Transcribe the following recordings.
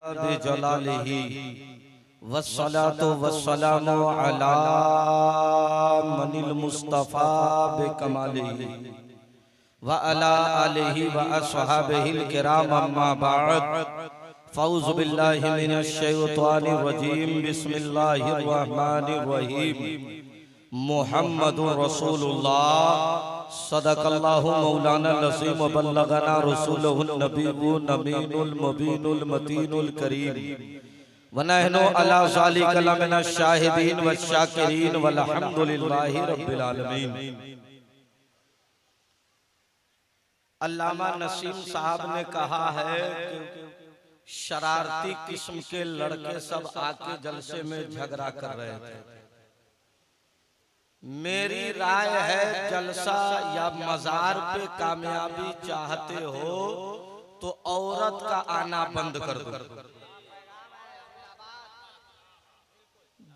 बिजलालिही वस्सलातु वस्सलामु अला मनिल मुस्तफा बिकमालिही व अला आलिही व अस्हाबिहिल किराम अम्मा बाद फ़ौज़ु बिल्लाहि मिनश शैतानिर रजीम बिस्मिल्लाहिर रहमानिर रहीम मुहम्मदुर रसूलुल्लाह सदक़ल्लाहु मौलाना नसीम बल्लगना रसूलुहुन नबीयुन अमीनुल मुबीनुल मतीनुल करीम व नहनु अला ज़ालिका लमिनश शाहिदीन वश्शाकिरीन वल्हम्दुलिल्लाहि रब्बिल आलमीन। अल्लामा नसीम साहब ने कहा है कि शरारती किस्म के लड़के सब आके जलसे में झगड़ा कर रहे थे। मेरी राय है जलसा या मजार पे कामयाबी चाहते हो तो औरत का आना बंद कर दो।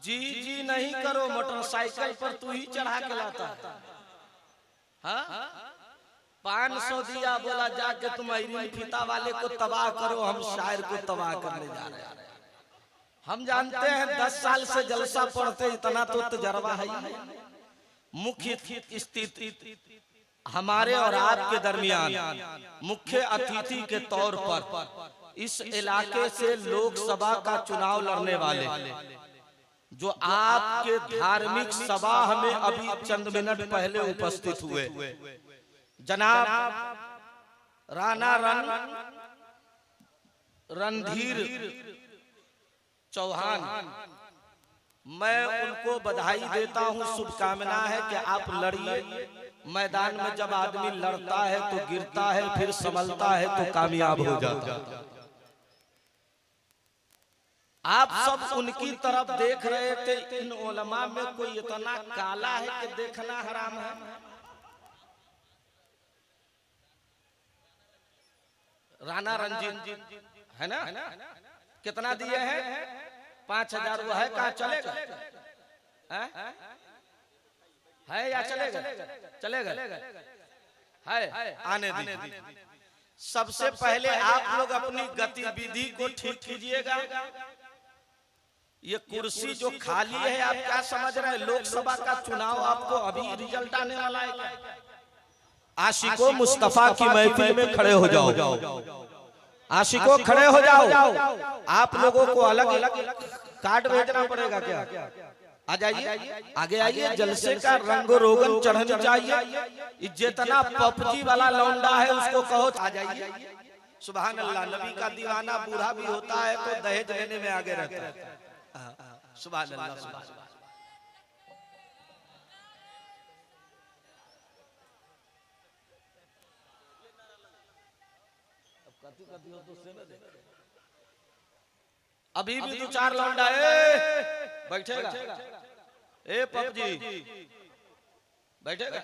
जी जी नहीं करो, मोटरसाइकिल पर तू ही चढ़ा के लाता। हाँ 500 दिया, बोला जाके तुम आयरन फीता वाले को तबाह करो, हम शायर को तबाह करने जा रहे हैं। हम जानते हैं 10 साल से जलसा पढ़ते, इतना तो तजर्बा है। मुख्य स्थिति हमारे और आपके दरमियान मुख्य अतिथि के तौर पर इस इलाके से लोकसभा का चुनाव लड़ने वाले जो आपके धार्मिक सभा में अभी चंद मिनट पहले उपस्थित हुए जनाब राणा रणधीर चौहान, मैं उनको बधाई देता हूं। शुभकामना है कि आप लड़िए। मैदान में जब आदमी लड़ता है तो गिरता है, फिर संभलता है तो कामयाब हो जाता है। आप सब उनकी तरफ देख रहे थे। इन उलमा में कोई इतना काला है कि देखना हराम है। राणा रंजीत है ना, कितना दिए हैं? 5000। वो है कहाँ? चलेगा है या चलेगा? चलेगा है, आने दीजिए। सबसे पहले आप लोग अपनी गतिविधि को ठीक कीजिएगा। ये कुर्सी जो खाली है, आप क्या समझ रहे हैं? लोकसभा का चुनाव आपको अभी रिजल्ट आने वाला है। आशिकों मुस्तफा की महफिल में खड़े हो जाओ, आशिकों खड़े हो जाओ। आप लोगों को अलग अलग कार्ड भेजना पड़ेगा। क्या आ जाइए, आगे आइए। जलसे का रंग रोगन चढ़ने चाहिए। जितना पपजी वाला लौंडा है उसको कहो आ जाइए। सुभान अल्लाह। नबी का दीवाना बूढ़ा भी होता है तो दहेज लेने में आगे रहता है। सुभान अल्लाह, सुभान अल्लाह। अभी भी 2-4 लौंडा बैठेगा। ए पपजी बैठेगा।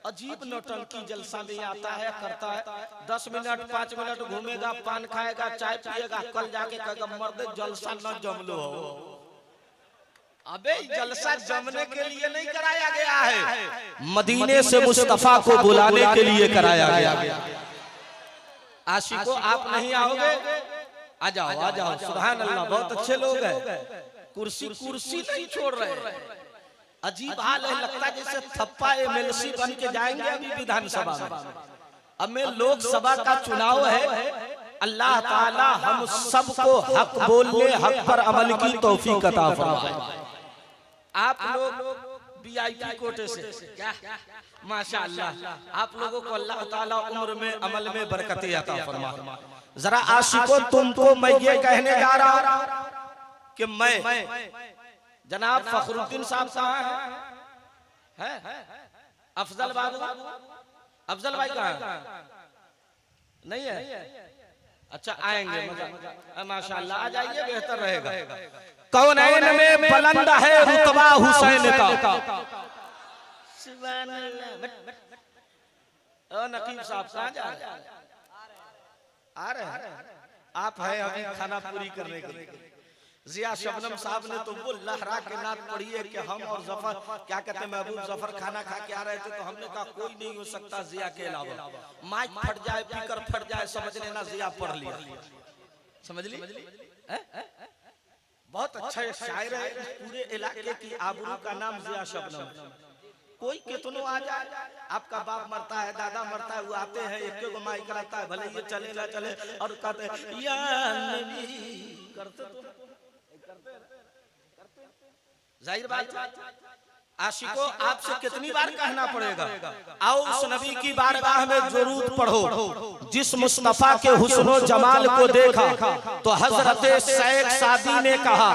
अजीब नौटंकी जलसा में आता है, करता है। 10 मिनट 5 मिनट घूमेगा, पान खाएगा, चाय पिएगा, कल जाके कहेगा मर्द जलसा न जम लो। अबे जलसा जमने के लिए नहीं कराया गया है, मदीने से मुस्तफा को बुलाने के लिए कराया गया। आशिकों आप नहीं आओगे? आ जाओ, आ जाओ। सुभान अल्लाह, बहुत अच्छे लोग हैं। कुर्सी नहीं छोड़ रहे। अजीब हाल है, लगता है जैसे थप्पा एमएलसी बन के जाएंगे अभी विधानसभा में। अब में लोकसभा का चुनाव है। अल्लाह ताला हम सबको हक बोलने, हक पर अमल की तौफीक अता फरमाए। आप लोग वीआईपी कोटे से क्या माशाअल्लाह, आप लोगों को अल्लाह ताला उम्र में अमल में बरकतें अता फरमाए। जरा आशिकों तुमको मैं ये कहने जा रहा हूं कि मैं जनाब फखरुद्दीन साहब कहाँ है? अफजल बाबू, अफजल भाई कहाँ है? नहीं है? अच्छा आएंगे, माशाअल्लाह आ जाइए, बेहतर रहेगा। कौनैन में बुलंद है रुतबा हुसैन का। सुभान अल्लाह। ओ नकीब साहब कहाँ जा रहे हैं? आ रहे हैं? आप है अभी खाना पूरी करने के लिए। जिया शबनम साहब ने तो वो लहरा के नात पढ़ी है कि हम और जफर क्या कहते हैं, महबूब जफर खाना खा के आ रहे थे तो हमने कहा कोई नहीं हो सकता जिया के अलावा। माइक फट जाए, स्पीकर फट जाए, समझ लेना जिया पढ़ लिया। समझ ली? बहुत अच्छा शायर है, पूरे इलाके की आबरू का नाम जिया शबनम। कोई कितनो आ जाए, आपका बाप मरता है, दादा मरता है, वो आते हैं, एक को माई कराता है, भले ये चले ना चले, और कहते या नबी करते जाहिर बात। आशिको आपसे कितनी बार कहना पड़ेगा, आओ उस नबी की बारगाह में जरूर पढ़ो। जिस मुस्तफा के हुस्न जमाल को देखा तो हजरत शेख सादी ने कहा,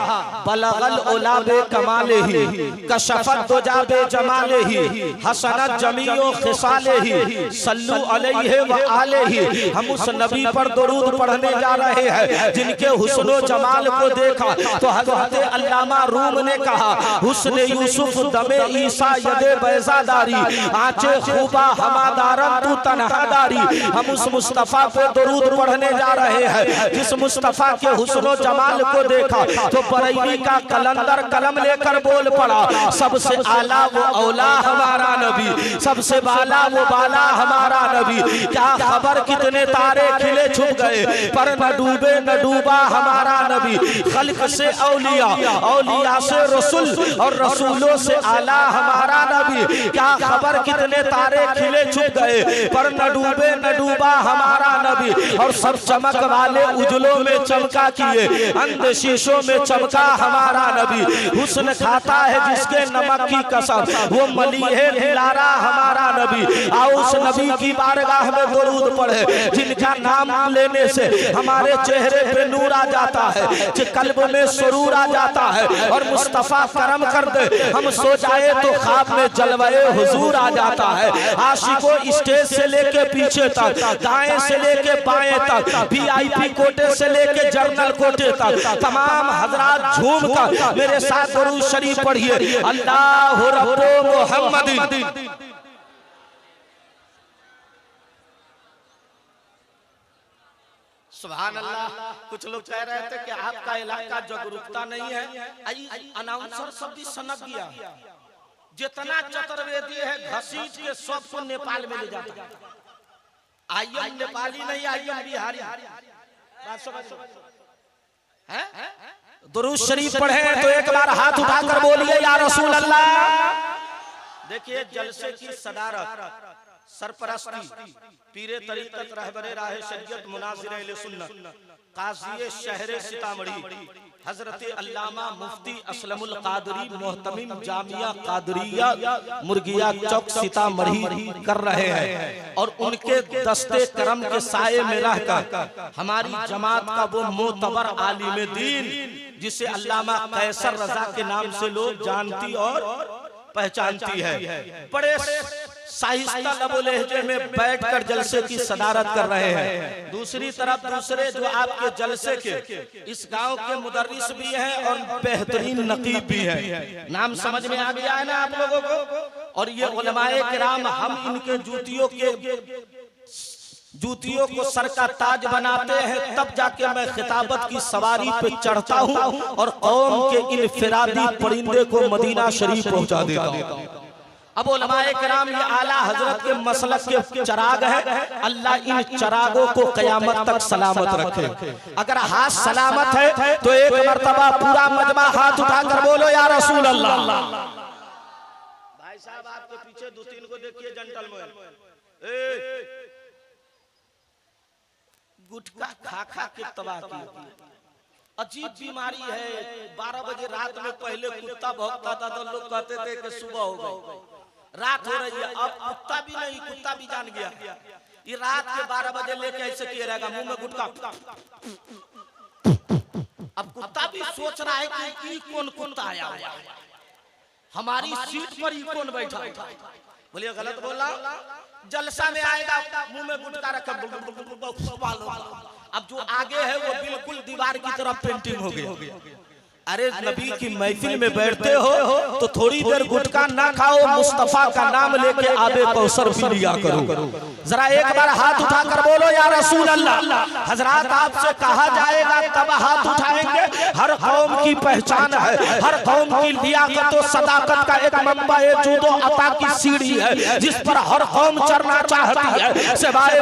बलगल उलाबे कमाले ही कशफत दुजाबे जमाले ही हसनत जमीओ खिसाले ही सल्लु अलैहि व आलेही। हम उस नबी पर दरूद पढ़ने जा रहे हैं जिनके हुस्न जमाल को देखा तो हजरत अल्लामा रूम ने कहा, हुस्न यूसुफ दमे ईसा यदे बैजादारी आंचे खूबा हमादारन तू तन्हादारी। हम उस मुस्तफा पे दरूद पढ़ने जा रहे हैं जिस मुस्तफा के हुस्न जमाल को देखा तो बरेली का कलंदर कलम लेकर बोल पड़ा, सबसे आला वो औला हमारा नबी, सबसे बाला वो बाला हमारा नबी। क्या खबर कितने तारे खिले छुप गए पर न डूबे न डूबा हमारा नबी। खल्क से औलिया, औलिया से रसूल और रसूलों से आला हमारा नबी। क्या खबर कितने तारे खिले छुप गए पर न डूबे न डूबा हमारा नबी। और सब चमक वाले उजलों में चमका किए अंध शीशों में चमका हमारा नबी। हुस्न खाता है जिसके नमक की कसम वो मलीहे दिलारा हमारा नबी। आओ उस नबी की बारगाह में दरूद पढ़े जिनका नाम लेने से हमारे चेहरे पे नूर आ जाता है, कल्ब में सुरूर आ जाता है। और मुस्तफा करम कर दे हम सो जाए तो ख्वाब में जलवाए हुजूर आ जाता है। आशिकों स्टेज से लेके पीछे तक, दाएं से लेके बाएं तक, VIP कोटे से लेके जर्नल कोटे तक तमाम हजरात झूम कर मेरे साथ दरूद शरीफ पढ़िए, अल्लाह रब्बो मुहम्मद। सुभान अल्लाह। कुछ लोग कह रहे थे कि आपका इलाका जागरूकता नहीं है, अनाउंसर सब भी सनक गया। जितना चतुर्वेदी है घसीट के सबको नेपाल में ले जाता है। आइएम नेपाली नहीं, आइएम बिहारी है। दुरूद शरीफ पढ़े तो एक बार हाथ उठाकर बोलिए या रसूल अल्लाह। देखिए जलसे की सदारत सरपरस्ती पीरे तरीकत रहबरे राह शरीयत मुनाजिर अहले सुन्नत काज़ी शहर सीतामढ़ी हजरत अल्लामा मुफ्ती असलमुल कादरी मोहतमिम जामिया कादरिया मुर्गिया चौक सीतामढ़ी कर रहे हैं। और उनके दस्ते करम के साये में रहकर हमारी जमात का वो मोतबर आलिम दीन जिसे अल्लामा कैसर रजा के नाम से लोग जानती और पहचानती है, बड़े साहिस्ता लबो लहजे में बैठकर जलसे की सदारत कर रहे हैं। दूसरी तरफ दूसरे जो आपके जलसे के इस गांव के मुदर्रिस भी हैं और बेहतरीन नकीब भी हैं। नाम समझ में आ गया है ना आप लोगों को। और ये उलमाए किराम हम इनके जूतियों को सर का ताज बनाते हैं, तब जाके मैं खिताबत की सवारी पे चढ़ता हूँ और कौम के इनफिरादी परिंदे को मदीना शरीफ पहुंचा देता हूँ। अब उलमाए किराम ये आला हजरत के मसलक के चराग है, अल्लाह इन चरागों को कयामत तक सलामत रखे। अगर हाथ सलामत है तो एक मर्तबा पूरा मजमा हाथ उठाकर बोलो या रसूल अल्लाह। भाई साहब आपके पीछे दो तीन को देखिए जेंटलमैन गुटखा खा खा के तबाह किया। अजीब बीमारी है। 12 बजे रात में पहले कुत्ता भौंकता था तो लोग कहते थे कि सुबह हो गई, रात हो रही है। अब कुत्ता भी नहीं, कुत्ता भी जान गया ये रात के 12 बजे लेके ऐसे किया रहेगा मुंह में गुटखा। अब कुत्ता भी सोच रहा है कि कौन कुत्ता आया हुआ है, हमारी सीट पर ही कौन बैठा। बोलिए गलत बोला। जलसा में आएगा मुंह में गुटखा रखा। अब जो आगे है वो बिल्कुल दीवार की तरफ पेंटिंग हो गया। अरे नबी की महफिल में बैठते हो तो थोड़ी देर गुटखा ना खाओ, मुस्तफा का नाम लेके आबे कौसर पी लिया करो। जरा एक बार हाथ उठाकर बोलो या रसूल अल्लाह। हजरात आपसे कहा जाएगा तब हाथ उठाएंगे। हर कौम की पहचान है, हर कौम की लियाकत और सदाकत का एक मंबा है, जूदो अता की सीढ़ी है जिस पर हर कौम चढ़ना चाहती है। सिवाय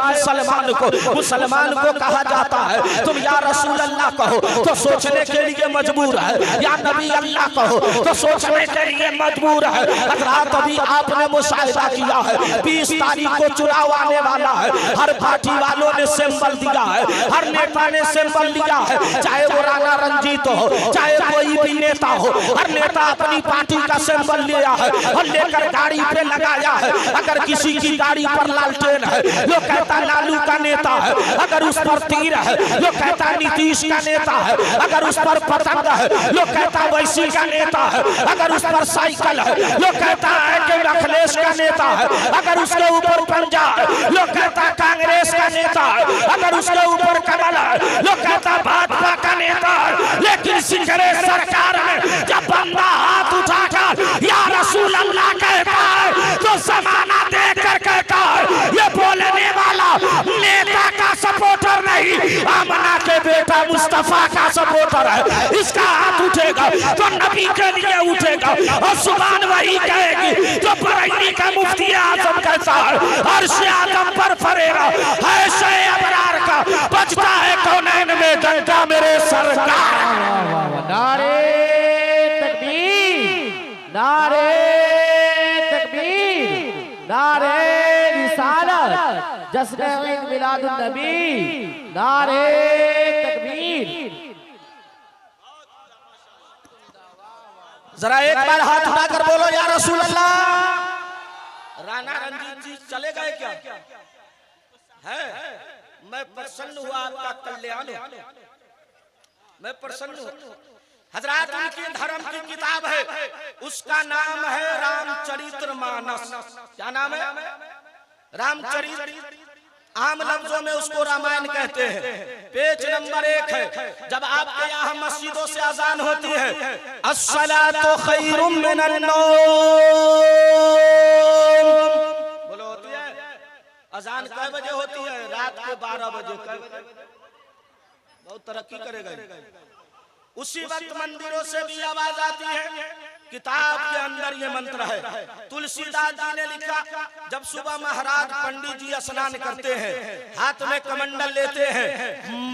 मुसलमान को कहा जाता है तुम या रसूल अल्लाह कहो तो सोचने के लिए मजबूर है, या नबी अल्लाह कहो तो सोचने के लिए मजबूर है। हजरात अभी आपने मुशाहिदा किया है 20 तारीख को चुनाव आने वाला है। हर पार्टी वालों ने सिंबल दिया है, हर नेता ने सिंबल दिया है, चाहे वो राणा रंजीत हो, चाहे कोई भी नेता हो, हर नेता अपनी पार्टी का सिंबल लिया है और लेकर गाड़ी पे लगाया है। अगर किसी की गाड़ी पर लालटेन है लोग कहता लालू का नेता है, अगर उस पर तीर है लोग कहता नीतीश का नेता है, अगर उस पर पतंग है लोग कहता वैसी का नेता है, अगर उस पर साइकिल है लोग कहता है कि अखिलेश का नेता है, अगर उसके ऊपर पंजा है लोग कहता कांग्रेस का नेता है, अगर उसके ऊपर कमल है लोग कहता भाजपा का नेता है। लेकिन सिंगरे सरकार में जब बंदा हाथ उठाकर या रसूल अल्लाह कहता है तो जमाना देख कर कहता है ये बोलने वाला नेता का सपोर्टर नहीं, आमना के बेटा मुस्तफा का सपोर्टर है। इसका हाथ उठेगा तो नबी के लिए उठेगा और सुभान वही कहेगी जो बरेली का मुफ्ती आजम कहता है अर्श आदम पर फरेगा है शे अबरार का बजता है कौनैन में डंडा मेरे सरकार। नारे तकबीर, नारे तकबीर, नारे रिसालत, जश्न ईद मिलादुन नबी, नारे तकबीर। जरा एक बार हाथ उठाकर बोलो या रसूल अल्लाह। राणा रंजीत जी चले गए क्या है? मैं प्रसन्न हुआ, आपका कल्याण हो, मैं प्रसन्न हूँ। हजरात उनकी धर्म की किताब है, उसका नाम है रामचरितमानस। क्या नाम है? रामचरित। आम लफ्जों में उसको रामायण कहते हैं। पेज नंबर 1 है। जब आपके यहाँ मस्जिदों से अजान होती है अस्सलातु खैरुम मिनन नौम, बोलो होती है। अजान कै बजे होती है? रात के 12 बजे। बहुत तरक्की करेगा। उसी वक्त मंदिरों से भी आवाज आती है। किताब के अंदर ये मंत्र है। तुलसीदास जी ने लिखा जब सुबह महाराज पंडित जी स्नान करते हैं, हाथ में कमंडल लेते हैं,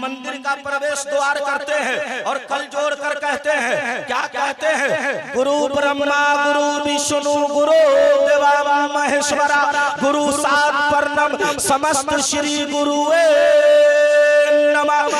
मंदिर का प्रवेश द्वार करते हैं और कल जोड़ कर कहते हैं, क्या कहते हैं? गुरु ब्रह्मा गुरु विष्णु गुरु देवा महेश्वरा गुरु सात परम समस्त श्री गुरु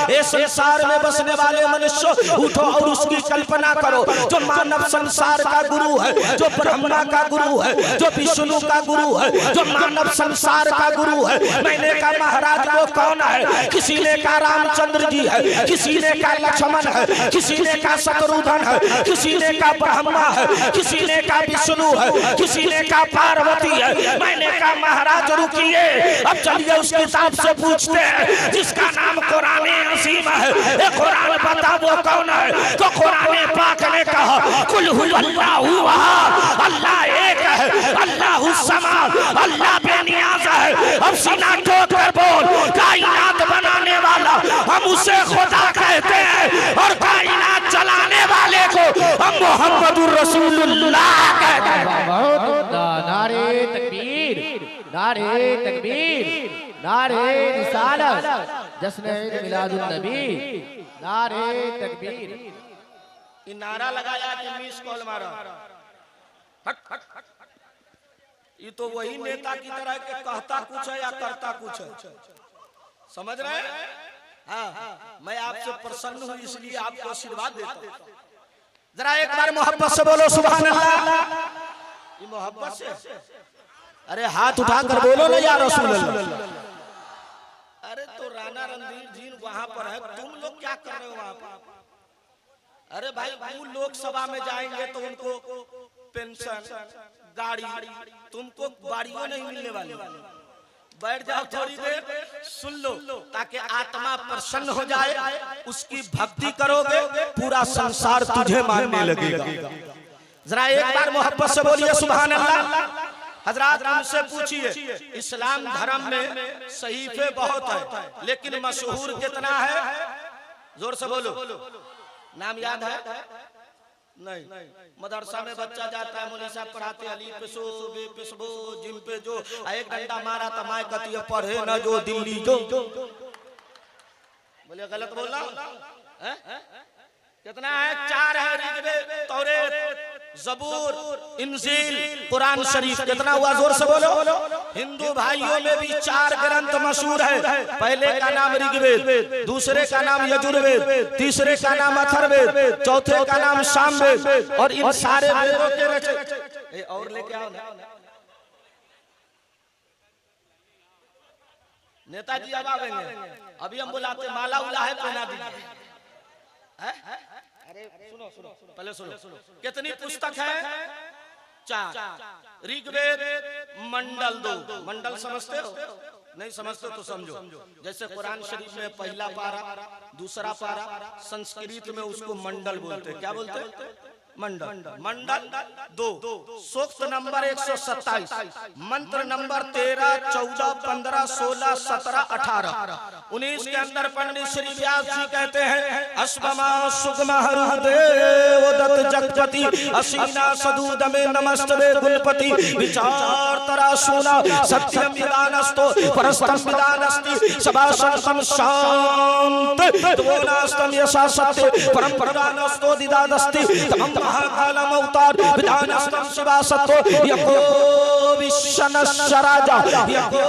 इस संसार में बसने वाले मनुष्य उठो और उसकी कल्पना करो। जो मानव संसार का गुरु है, जो ब्रह्मा का गुरु है, जो विष्णु का गुरु है, जो मानव संसार का गुरु है। मैंने कहा महाराज वो कौन है? किसी ने कहा रामचंद्र जी है, किसी ने कहा लक्ष्मण है, किसी ने कहा शत्रुघ्न है, किसी ने कहा ब्रह्मा है, किसी ने कहा विष्णु है, किसी ने कहा पार्वती है। मैंने कहा महाराज रुकिए, अब चलिए उस किताब से पूछते हैं जिसका नाम कुरान असीम है। ये कुरान बता वो कौन है? तो कुरान पाक ने कहा कुल हुवल्लाहु अहद, अल्लाह एक है, अल्लाहु समाद, अल्लाह बेनियाज है। अब सीना ठोक कर बोल, कायनात बनाने वाला हम उसे खुदा कहते हैं और कायनात चलाने वाले को हम मोहम्मदुर रसूलुल्लाह कहते हैं। नारे तकबीर, नारे तकबीर, नारे रिसालत, जश्न ईद मिलादुन नबी, नारे तकबीर। नारा लगाया कि मिस कॉल मारा। हट हट हट। ये तो वही नेता की तरह के कहता कुछ है या करता कुछ है। समझ रहे हैं? हाँ, मैं आपसे प्रसन्न हूँ इसलिए आपको आशीर्वाद देता हूँ। जरा एक बार मोहब्बत से बोलो सुभान अल्लाह। ये मोहब्बत से, अरे हाथ उठाकर बोलो ना या रसूल अल्लाह। अरे तो राणा रणधीर जी वहां पर है, तुम लोग क्या कर रहे हो वहां पर? अरे भाई वो लोकसभा में जाएंगे तो उनको पेंशन गाड़ी, तुमको गाड़ियों नहीं मिलने वाली। बैठ जाओ थोड़ी देर सुन लो, ताकि आत्मा प्रसन्न हो जाए, उसकी भक्ति करोगे पूरा संसार तुझे मानने लगेगा। जरा एक बार मोहब्बत से बोलिए सुभान अल्लाह। हजरात हमसे पूछिए, इस्लाम धर्म में सहीफे बहुत है, लेकिन मशहूर कितना है? जोर से बोलो, नाम याद है? नहीं। मदरसा में बच्चा जाता है, मौलवी साहब पढ़ाते अली पेशो बे पेशबो जिम पे जो एक डंडा मारा तो माय कहती है पढ़े न जो दिल्ली जो। बोले गलत बोल रहा है? कितना है? 4 है, ऋग्वेद, तौरात, ज़बूर, इंजील, कुरान शरीफ। कितना हुआ? जोर से बोलो। हिंदू भाइयों में भी 4 ग्रंथ मशहूर है। पहले का नाम ऋग्वेद, दूसरे का नाम यजुर्वेद, तीसरे का नाम अथर्ववेद, चौथे का नाम सामवेद। और इन सारे वेदों के रचय और लेके आओ ना नेताजी। अब आवेंगे, अभी हम बुलाते माला उला है पहना दीजिए। अरे सुनो पहले सुनो, कितनी पुस्तक है? 4। ऋग्वेद मंडल 2। मंडल समझते हो? नहीं समझते तो समझो। जैसे कुरान शरीफ में पहला पारा, दूसरा पारा, संस्कृत में उसको मंडल बोलते। क्या बोलते? मंडल। मंडल 2। सूक्त नंबर 127, मंत्र नंबर 13, 14, 15, 16, 17, 18, 19 के अंदर पंडित श्री व्यास जी कहते हैं, अश्वमा सुगमा हरुदेवदत्त जगपति असीना सदूदमे नमस्तवे गुणपति विचार तरा सुना सत्यम विदानस्तो परस्तम विदानस्ति सभासंतम शांत त्वोनास्तम यशा सत्य परम प्रदानस्तो दिदादस्ति तमं महाकालम अवतार विधानस्तम शिवा सत्तो यको विश्वनश्वराजा यको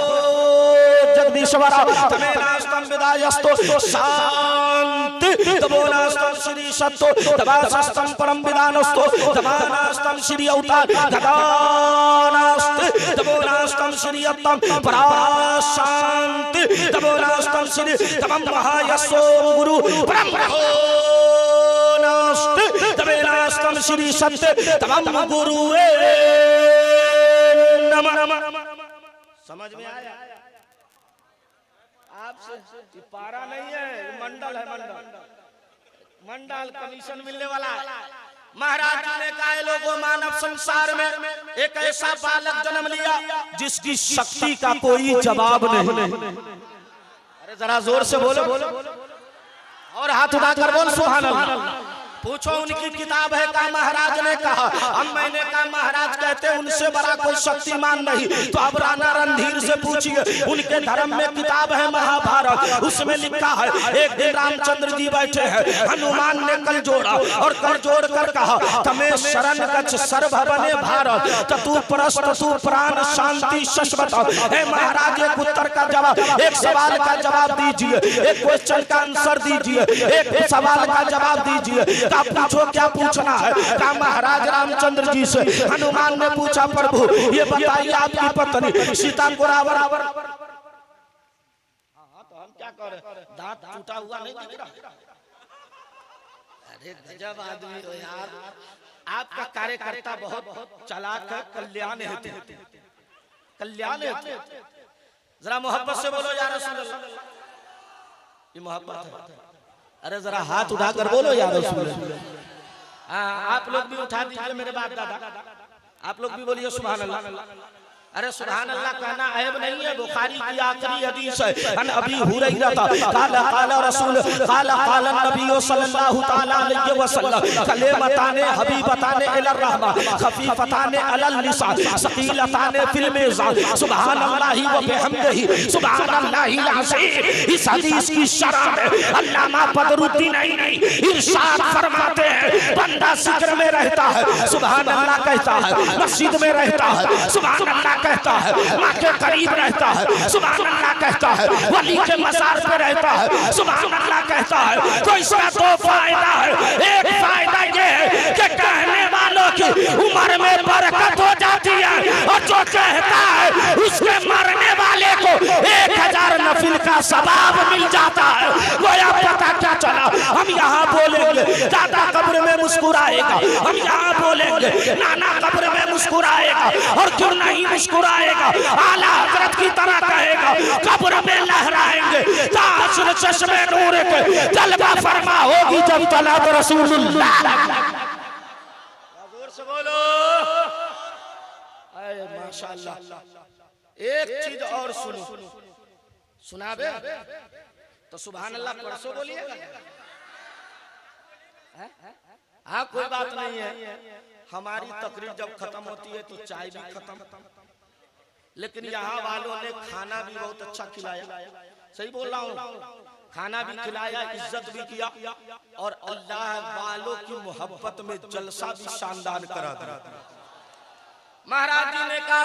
जगदीश्वरा तमेनास्तम विदायस्तो शांति तमोनास्तम श्री सत्तो तवासस्तम परम विदानस्तो तमानास्तम श्री अवतार गदानास्ति तमोनास्तम श्री अत्तम पराशांति तमोनास्तम श्री तमं महायशो गुरु परम तमेनास्तम श्री सत्य तमं गुरुवे नमः। समझ में आया? आपसे पारा नहीं है, मंडल है। मंडल कमीशन मिलने वाला है। महाराज जी ने कहा, लोगों मानव संसार में एक ऐसा बालक जन्म लिया जिसकी शक्ति का कोई जवाब नहीं। अरे जरा जोर से बोलो और हाथ उठाकर बोल सुभान अल्लाह। पूछो उनकी किताब है का? महाराज ने कहा। अब मैंने कहा महाराज कहते हैं उनसे बड़ा कोई शक्तिमान नहीं। तो अब राणा रणधीर से पूछिए, उनके धर्म में किताब है महाभारत, उसमें लिखा है एक दिन रामचंद्र जी बैठे हैं, हनुमान ने कल जोड़ा और कल जोड़ कर कहा, तमें शरण गच्छ सर्व बने भारत ततु परस्त तु प्राण शांति शाश्वत। हे महाराज एक उत्तर का जवाब, एक सवाल का जवाब दीजिए, एक क्वेश्चन का आंसर दीजिए, एक सवाल का जवाब दीजिए। का पूछो क्या पूछना है? का महाराज रामचंद्र जी से हनुमान ने पूछा, प्रभु ये बताइए आपकी पत्नी सीता को रावण। तो हम क्या करें? दांत टूटा हुआ नहीं दिख रहा? अरे गजब आदमी हो यार। आपका कार्यकर्ता बहुत चालाक है। कल्याण हेतु, कल्याण हेतु। जरा मोहब्बत से बोलो यार रसूल अल्लाह। ये मोहब्बत है। अरे जरा हाथ उठाकर बोलो यार रसूल अल्लाह। आप लोग भी उठा दीजिए मेरे बाप दादा, आप लोग भी बोलिए सुभान अल्लाह। अरे सुभान अल्लाह कहना ऐब नहीं है। बुखारी की आखिरी हदीस है, अन अबी हुरैरा काला काला रसूल काला काला नबी सल्लल्लाहु तआला अलैहि वसल्लम कलेमताने हबीबताने इलर रहमा खफीफताने अलल लिसान सकीलताने फिल मीज़ान सुभानल्लाहि व बिहम्दिही सुभानल्लाहिल अज़ीम। इस हदीस की शरह में अल्लामा बदरुद्दीन नहीं इरशाद फरमाते हैं, बंदा जिक्र में रहता है सुभान अल्लाह कहता है, मस्जिद में रहता है सुभान अल्लाह कहता है, माँ के करीब रहता है सुभान अल्लाह कहता है, वली के मज़ार पे रहता है सुभान अल्लाह कहता है। तो इसका 2 फायदा है। एक फायदा ये है कि कहने वालों की उम्र में बरकत हो जाती है, और जो कहता है उसके मरने वाले को 1000 नफिल महफिल का सवाब मिल जाता है। गोया पता क्या चला, हम यहाँ बोलेंगे दादा कब्र में मुस्कुराएगा, हम यहाँ बोलेंगे नाना कब्र में मुस्कुराएगा, और क्यों नहीं मुस्कुराएगा, आला हजरत की तरह कहेगा, कब्र में लहराएंगे तासुर चश्मे नूर के जलवा फरमा होगी जब तलब रसूलुल्लाह। जोर से बोलो अरे माशाअल्लाह। एक चीज और सुनो, सुनाबे तो सुभान अल्लाह परसों बोलिएगा। हाँ कोई बात नहीं है, हमारी तकरीर जब खत्म होती है तो चाय भी खत्म, लेकिन यहाँ वालों ने खाना भी बहुत अच्छा खिलाया, सही बोल रहा हूँ, खाना भी खिलाया, इज्जत भी किया, और अल्लाह वालों की मोहब्बत में जलसा भी शानदार करा दिया। महाराज जी ने कहा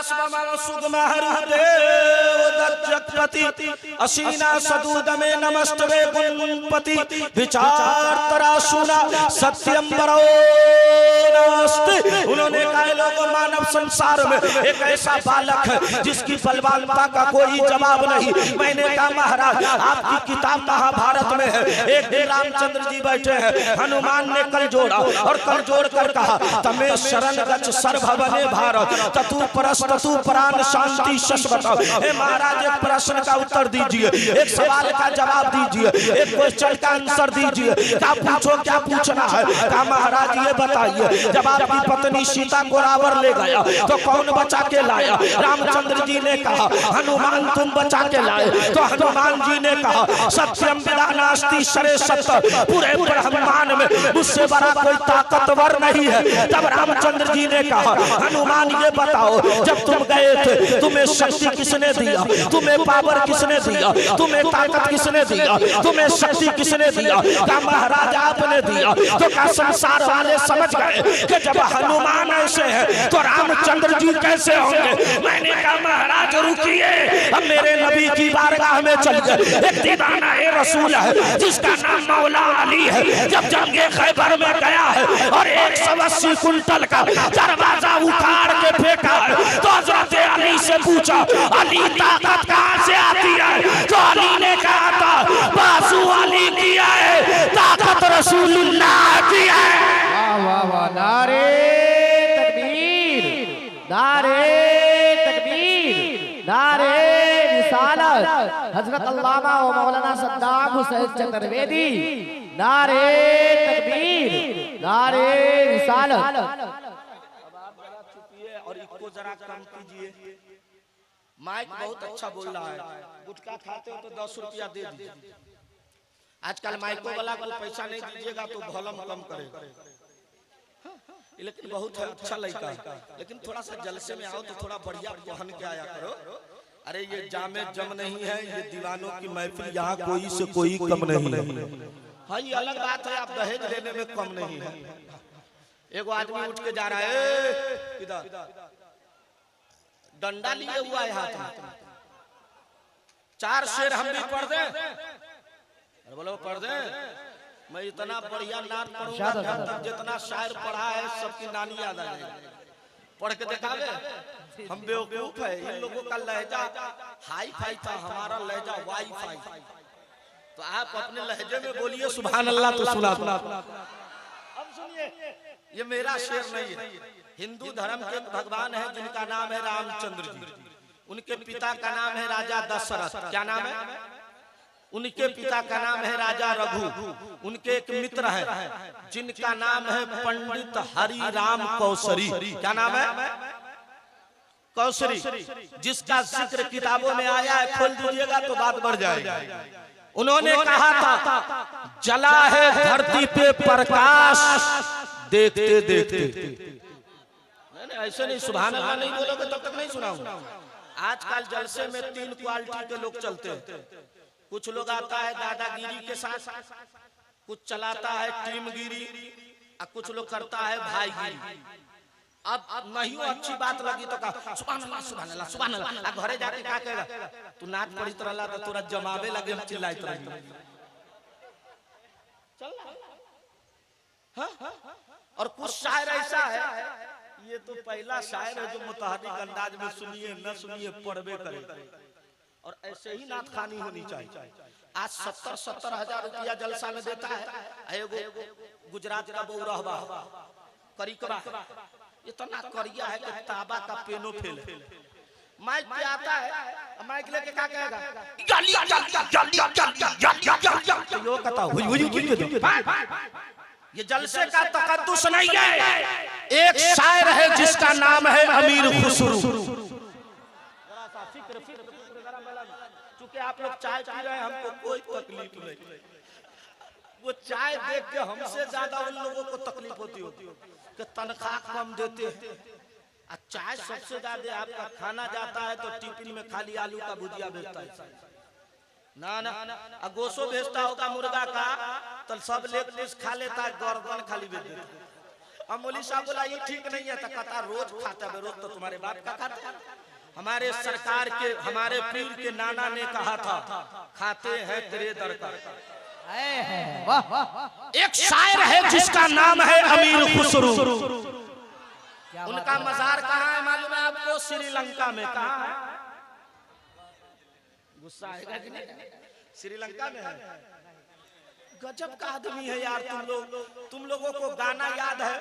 असीना सदूद में नमस्तवे गुणपति विचार तरा सुना सत्यम बरो नमस्ते। उन्होंने कहा लोगों मानव संसार में एक ऐसा बालक है जिसकी बलवानता का कोई जवाब नहीं। मैंने कहा महाराज आपकी किताब महाभारत में है, एक दिन रामचंद्र जी बैठे हैं, हनुमान ने कल जोड़ा और कल जोड़ कर कहा तमे शरण गच्छ सर्वभवने भारत ततु परस ततु प्राण शांति शश्वत। हे महाराज एक प्रश्न का उत्तर दीजिए, एक सवाल का जवाब दीजिए, एक क्वेश्चन का आंसर दीजिए, क्या पूछो क्या पूछना है। कहा महाराज ये बताइए जब आपकी पत्नी सीता को रावण ले गया तो कौन बचा के लाया। रामचंद्र जी ने कहा हनुमान तुम बचा के लाए। तो हनुमान जी ने कहा सत्यम विदा नास्ति शरे सत्य, पूरे ब्रह्मांड में मुझसे बड़ा कोई ताकतवर नहीं है। तब रामचंद्र जी ने कहा हनुमान ये बताओ जब तुम गए थे तुम्हें शक्ति किसने दिया, तुम्हें पावर किसने दिया, तुम्हें ताकत किसने दिया, तुम्हें शक्ति किसने दिया। कहा महाराज आपने दिया। तो क्या संसार वाले समझ गए कि जब हनुमान ऐसे हैं तो रामचंद्र जी कैसे होंगे। मैंने कहा महाराज रुकिए, अब मेरे नबी की बारगाह में चल गए। एक दीवाना ए रसूल है जिसका नाम मौला अली है, जब जंगे खैबर में गया है और 180 कुंटल का दरवाजा उखाड़ के फेंका है, तो हजरत अली से पूछा अली ताकत कहां से आती है। तो अली ने कहा था बाजू अली किया है, ताकत रसूलुल्लाह की है। वाह वाह वाह, नारे तकबीर, नारे तकबीर, नारे रिसालत। हजरत अल्लामा व मौलाना सद्दाम हुसैन चतुर्वेदी, नारे तकबीर, नारे रिसालत। और इसको जरा कम कीजिए, माइक बहुत अच्छा बोल रहा है। गुटखा खाते हो तो 10 रुपया दे दीजिए। आजकल माइको वाला को पैसा नहीं दीजिएगा तो वॉल्यूम कम करेगा। लेकिन बहुत अच्छा लड़का है, लेकिन थोड़ा सा जलसे में आओ तो थोड़ा बढ़िया पहन के आया करो। अरे ये जामे जम नहीं है, ये दीवानों की महफिल, यहाँ कोई से कोई कम नहीं है। हाँ ये अलग बात है, आप दहेज देने में कम नहीं है। एक आदमी उठ के जा रहा है, इधर डंडा लिए हुआ है हाथ में, 4 शेर हम भी पढ़ दें। अरे बोलो पढ़ दें। मैं इतना बढ़िया नाम पढ़ूंगा तब जितना शायर पढ़ा है सबकी नानी याद आ जाएगी। पढ़ के दिखावे, हम बेवकूफ है। इन लोगों का लहजा हाई फाई था, हमारा लहजा वाई फाई। तो आप अपने लहजे में बोलिए सुभान अल्लाह तो सुना। अब सुनिए, ये मेरा शेर नहीं है। हिंदू धर्म के भगवान है जिनका नाम है रामचंद्र जी, उनके पिता का नाम है राजा दशरथ। क्या नाम है? उनके पिता का नाम है राजा रघु। उनके एक मित्र है जिनका नाम है पंडित हरि राम कौसरी। क्या नाम है? कौसरी, जिसका जिक्र किताबों में आया है, खोल दीजिएगा तो बात बढ़ जाएगी। उन्होंने कहा था जला है धरती पे प्रकाश देखते देखते। नहीं ऐसे नहीं, सुभान अल्लाह नहीं बोलोगे तब तक नहीं सुनाऊंगा। आजकल जलसे में 3 क्वालिटी के लोग चलते हैं। कुछ लोग आता है दादागिरी के साथ, कुछ चलाता है टीमगिरी, और कुछ लोग करता है भाईगिरी। अब नहीं अच्छी बात लगी तो कहा सुभान अल्लाह सुभान अल्लाह सुभान अल्लाह। घरे जाके क्या कहेगा, तू नाच पढ़ी तरह तो तोरा जमावे लगे, हम चिल्लाइत रही। और कुछ शायर ऐसा है, ये तो पहला शायर है जो मुतहरिक अंदाज में सुनिए न सुनिए पढ़बे करे। और ऐसे ही नात खानी होनी चाहिए। आज 70-70 हजार रुपया जलसा में देता है। एगो गुजरात का बहू रहबा करीकबा इतना करिया है कि ताबा का पेनो फेल माइक पे आता है, माइक लेके क्या कहेगा, यो कहता हुई ये जलसे का तकद्दुस नहीं है। एक शायर है जिसका नाम है अमीर खुसरू। चूंकि आप लोग चाय पी रहे हैं, हमको कोई तकलीफ नहीं। वो चाय देख के हमसे ज्यादा उन लोगों को तकलीफ होती कि तनख्वाह कम देते हैं। चाय सबसे ज्यादा आपका खाना जाता है तो टिफिन में खाली आलू का भुजिया भेजता है ना गोशो भेजता होगा मुर्गा का तो सब लेग पीस खा लेता है, गर्दन खाली भेज देता। अब मौलवी साहब बोला ये ठीक नहीं है, तो कहता रोज खाता है। रोज तो तुम्हारे बाप का खाता है। हमारे सरकार के हमारे पीर के नाना ने कहा था खाते हैं तेरे दर का। एक शायर है जिसका नाम है अमीर खुसरू। उनका मजार कहाँ है मालूम है आपको? श्रीलंका में। कहाँ है? गुस्सा आएगा कि नहीं? श्रीलंका में है। गजब का आदमी है यार। तुम लोगों को गाना याद है,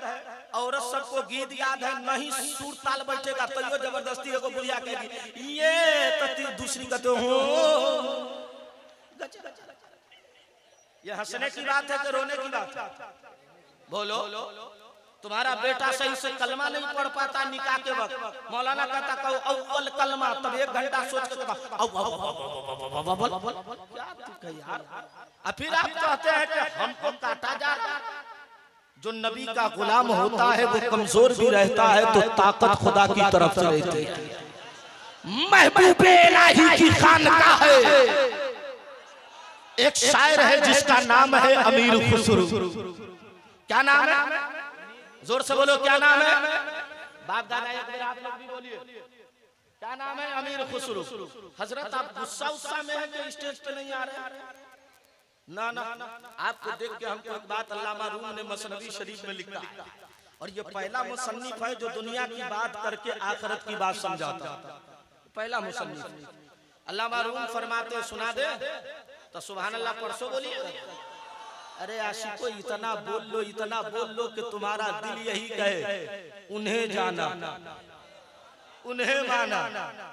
औरत सबको गीत याद है, नहीं सुर ताल बैठेगा तो यो जबरदस्ती को बुढ़िया कहेगी ये तो दूसरी का तो हो। ये हंसने की बात है कि रोने की बात है? बोलो। तुम्हारा बेटा सही से कलमा नहीं पढ़ पाता निकाह के वक्त, मौलाना कहता कहो अव्वल कलमा, तब 1 घंटा सोच के क्या यार। और फिर आप कहते हैं कि हमको काटा जा रहा। जो नबी का गुलाम होता है वो कमजोर भी रहता है तो ताकत खुदा की तरफ से रहती है। महबूबे इलाही की खानकाह है। एक शायर है जिसका नाम है अमीर खुसरू। क्या नाम है? जोर से बोलो क्या नाम है? बाप दादा एक बार आप लोग भी बोलिए क्या नाम है? अमीर खुसरू। हजरत आप गुस्सा उस्सा में है कि स्टेज पे नहीं आ रहे? ना आपको देख के हमको एक बात अल्लामा रूम ने मसनवी शरीफ में लिखा, और ये पहला मुसन्निफ है जो दुनिया की बात करके आखिरत की बात समझाता है। पहला मुसन्निफ अल्लामा रूम फरमाते सुना दे तो सुभान अल्लाह परसों बोलिए। अरे आशिको इतना बोल लो कि तुम्हारा दिल यही कहे उन्हें जाना उन्हें माना,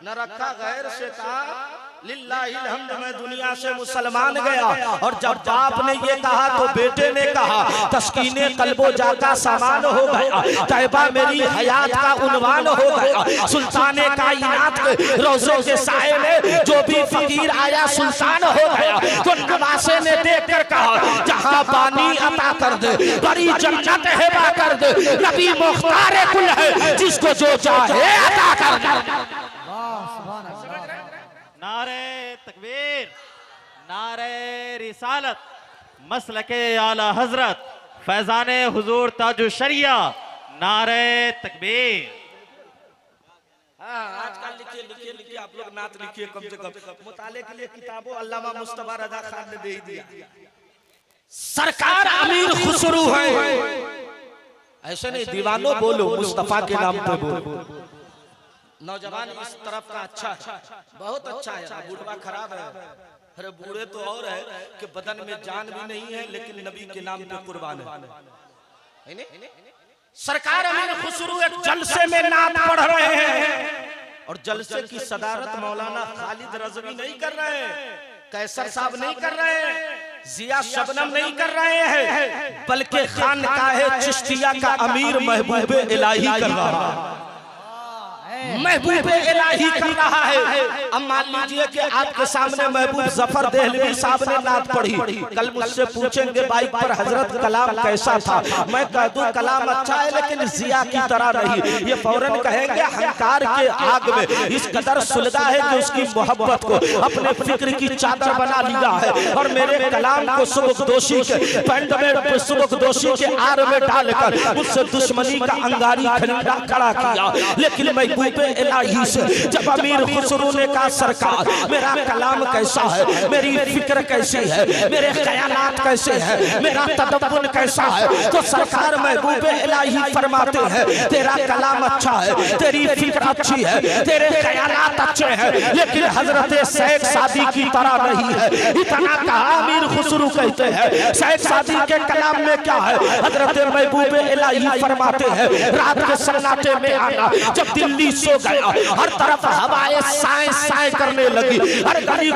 न रखा गैर से कहा लिल्लाहिल हम्द मैं दुनिया से मुसलमान गया। और जब बाप ने ये कहा तो बेटे ने कहा तस्कीने कल्बो जाका सामान हो गया, तैबा मेरी हयात का उन्वान हो गया। सुल्ताने कायनात के रोज़े के साए में जो भी फकीर आया सुल्तान हो गया। तो नवासे ने देखकर कहा जहां पानी अता कर दे, बड़ी जन्नत हिबा कर दे, नबी मुख्तार कुल है जिसको जो चाहे अता कर दे। नारे तकबीर, नारे रिसालत, मसलके आला हजरत, फैजाने हुजूर ताजु शरिया, नारे तकबीर। आजकल लिखिए आप लोग नात लिखिए कम से कम। मुताले के लिए किताबों अल्लामा मुस्तफा रजा खान ने दे दिया। सरकार अमीर खुसरू है। ऐसे नहीं दीवानों बोलो, मुस्तफा के नाम पे बोलो। नौजवान इस तरफ का अच्छा है, बहुत अच्छा है। बूढ़ा खराब है। अरे बूढ़े तो और है कि बदन में जान भी नहीं है लेकिन नबी के नाम पे कुर्बान है। सरकार अमीर खुसरू एक जलसे में नात पढ़ रहे हैं और जलसे की सदारत मौलाना खालिद रज़वी नहीं कर रहे हैं, कैसर साहब नहीं कर रहे हैं, जिया शबनम नहीं कर रहे हैं, बल्कि खानकाह चिश्तिया का अमीर महबूब इलाही कर रहा है। महबूब इलाही कर रहा है। अब मान लीजिए कि आपके सामने महबूब जफर देहलवी साहब ने नात पढ़ी। कल मुझसे पूछेंगे बाइक पर हजरत कलाम कैसा था, मैं कह दूं कलाम अच्छा है लेकिन जिया की तरह नहीं। ये फौरन कहेंगे अहंकार के आग में इस कदर सुलगा है कि उसकी मोहब्बत को अपने फिक्र की चादर बना लिया है। और मेरे कलाम को सुबुकदोशी के पैंट में सुबुकदोशी के आड़ में डालकर उससे दुश्मनी का अंगारी खड़ा किया। लेकिन महबूब महबूब इलाही से जब अमीर खुसरो ने कहा सरकार मेरा कलाम कैसा है, मेरी फिक्र कैसी है, मेरे ख्यालात कैसे है, मेरा तदब्बुर कैसा है, तो सरकार महबूब इलाही फरमाते हैं तेरा कलाम अच्छा है, तेरी फिक्र अच्छी है, तेरे ख्यालात अच्छे हैं, लेकिन हजरत शेख सादी की तरह नहीं है। इतना कहा अमीर खुसरो कहते हैं शेख सादी के कलाम में क्या है। हजरत महबूब इलाही फरमाते हैं रात के सन्नाटे में आना, जब दिल्ली सो गया हर तरफ हवाएं साए साए करने लगी, हर गली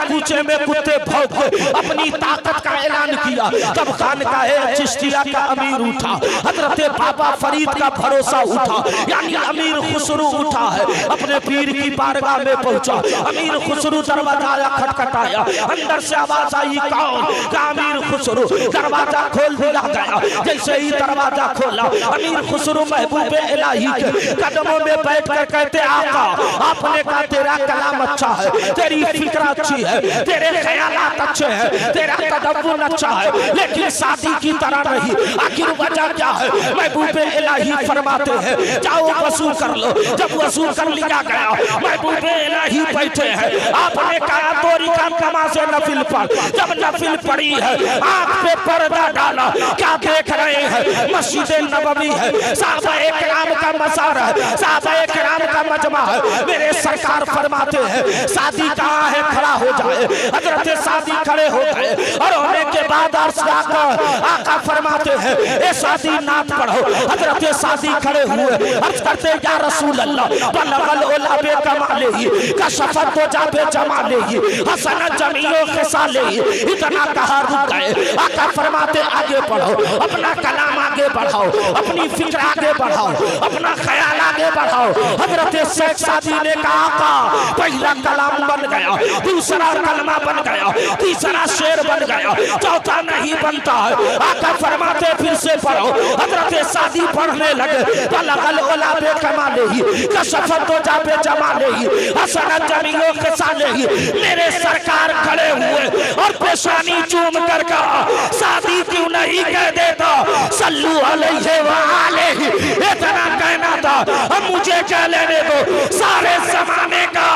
कूचे में कुत्ते भौंके अपनी ताकत का ऐलान किया, तब खानकाहे चिश्तिया का अमीर उठा, हजरत बाबा फरीद का भरोसा उठा, यानी अमीर खुसरो उठा है, अपने पीर की बारगाह में पहुंचा। अमीर खुसरो दरवाजा खटखटाया, अंदर से आवाज आई कौन? का अमीर खुसरो। दरवाजा खोल दिया गया, जैसे ही दरवाजा खोला अमीर खुसरो महबूब इलाही के कदमों में बैठ कर कहते आका आपने कहा तेरा कलाम अच्छा है, तेरी फिक्र अच्छी है, तेरे ख्यालात अच्छे हैं, तेरा तदब्बुर अच्छा है, लेकिन शादी की तरह नहीं। आखिर वजह क्या है? महबूब इलाही फरमाते हैं जाओ वसूल कर लो। जब वसूल कर लिया गया महबूब इलाही बैठे हैं, आपने कहा दो रिकात नमाज़ नफिल पढ़। जब नफिल पढ़ी है आंख पे पर्दा डाला, क्या देख रहे हैं? मस्जिद नबवी है, साहबा किराम का मज़ार है, साहबा किराम का मजमा है। मेरे सरकार फरमाते हैं शादी कहाँ है? खड़ा हो जाए। हजरत शादी खड़े हो गए और होने के बाद आका फरमाते हैं ए शादी नात पढ़ो। हजरत शादी खड़े हुए अर्ज करते या रसूल अल्लाह बलगल ओला बे कमालेही कशफत तो जाबे जमालेही हसन जमीओ खिसालेही। इतना कहा रुक गए। आका फरमाते आगे बढ़ो, अपना कलाम आगे बढ़ाओ, अपनी फिक्र आगे बढ़ाओ, अपना ख्याल आगे बढ़ाओ। हजरत शेख सादी ने कहा आका पहला कलाम बन गया, दूसरा कलमा बन गया, तीसरा शेर बन गया, चौथा नहीं बनता है। आका फरमाते फिर से पढ़ो। हजरत शादी पढ़ने लगे बलगल ओला बे कमालेही कशफत तो जाबे जमालेही हसन जमीओ खिसालेही। मेरे सरकार खड़े हुए और पेशानी चूम कर कहा शादी क्यों नहीं कह देता सल्लू अलैहि व आलैहि। इतना कहना था, अब मुझे कह लेने दो सारे जमाने का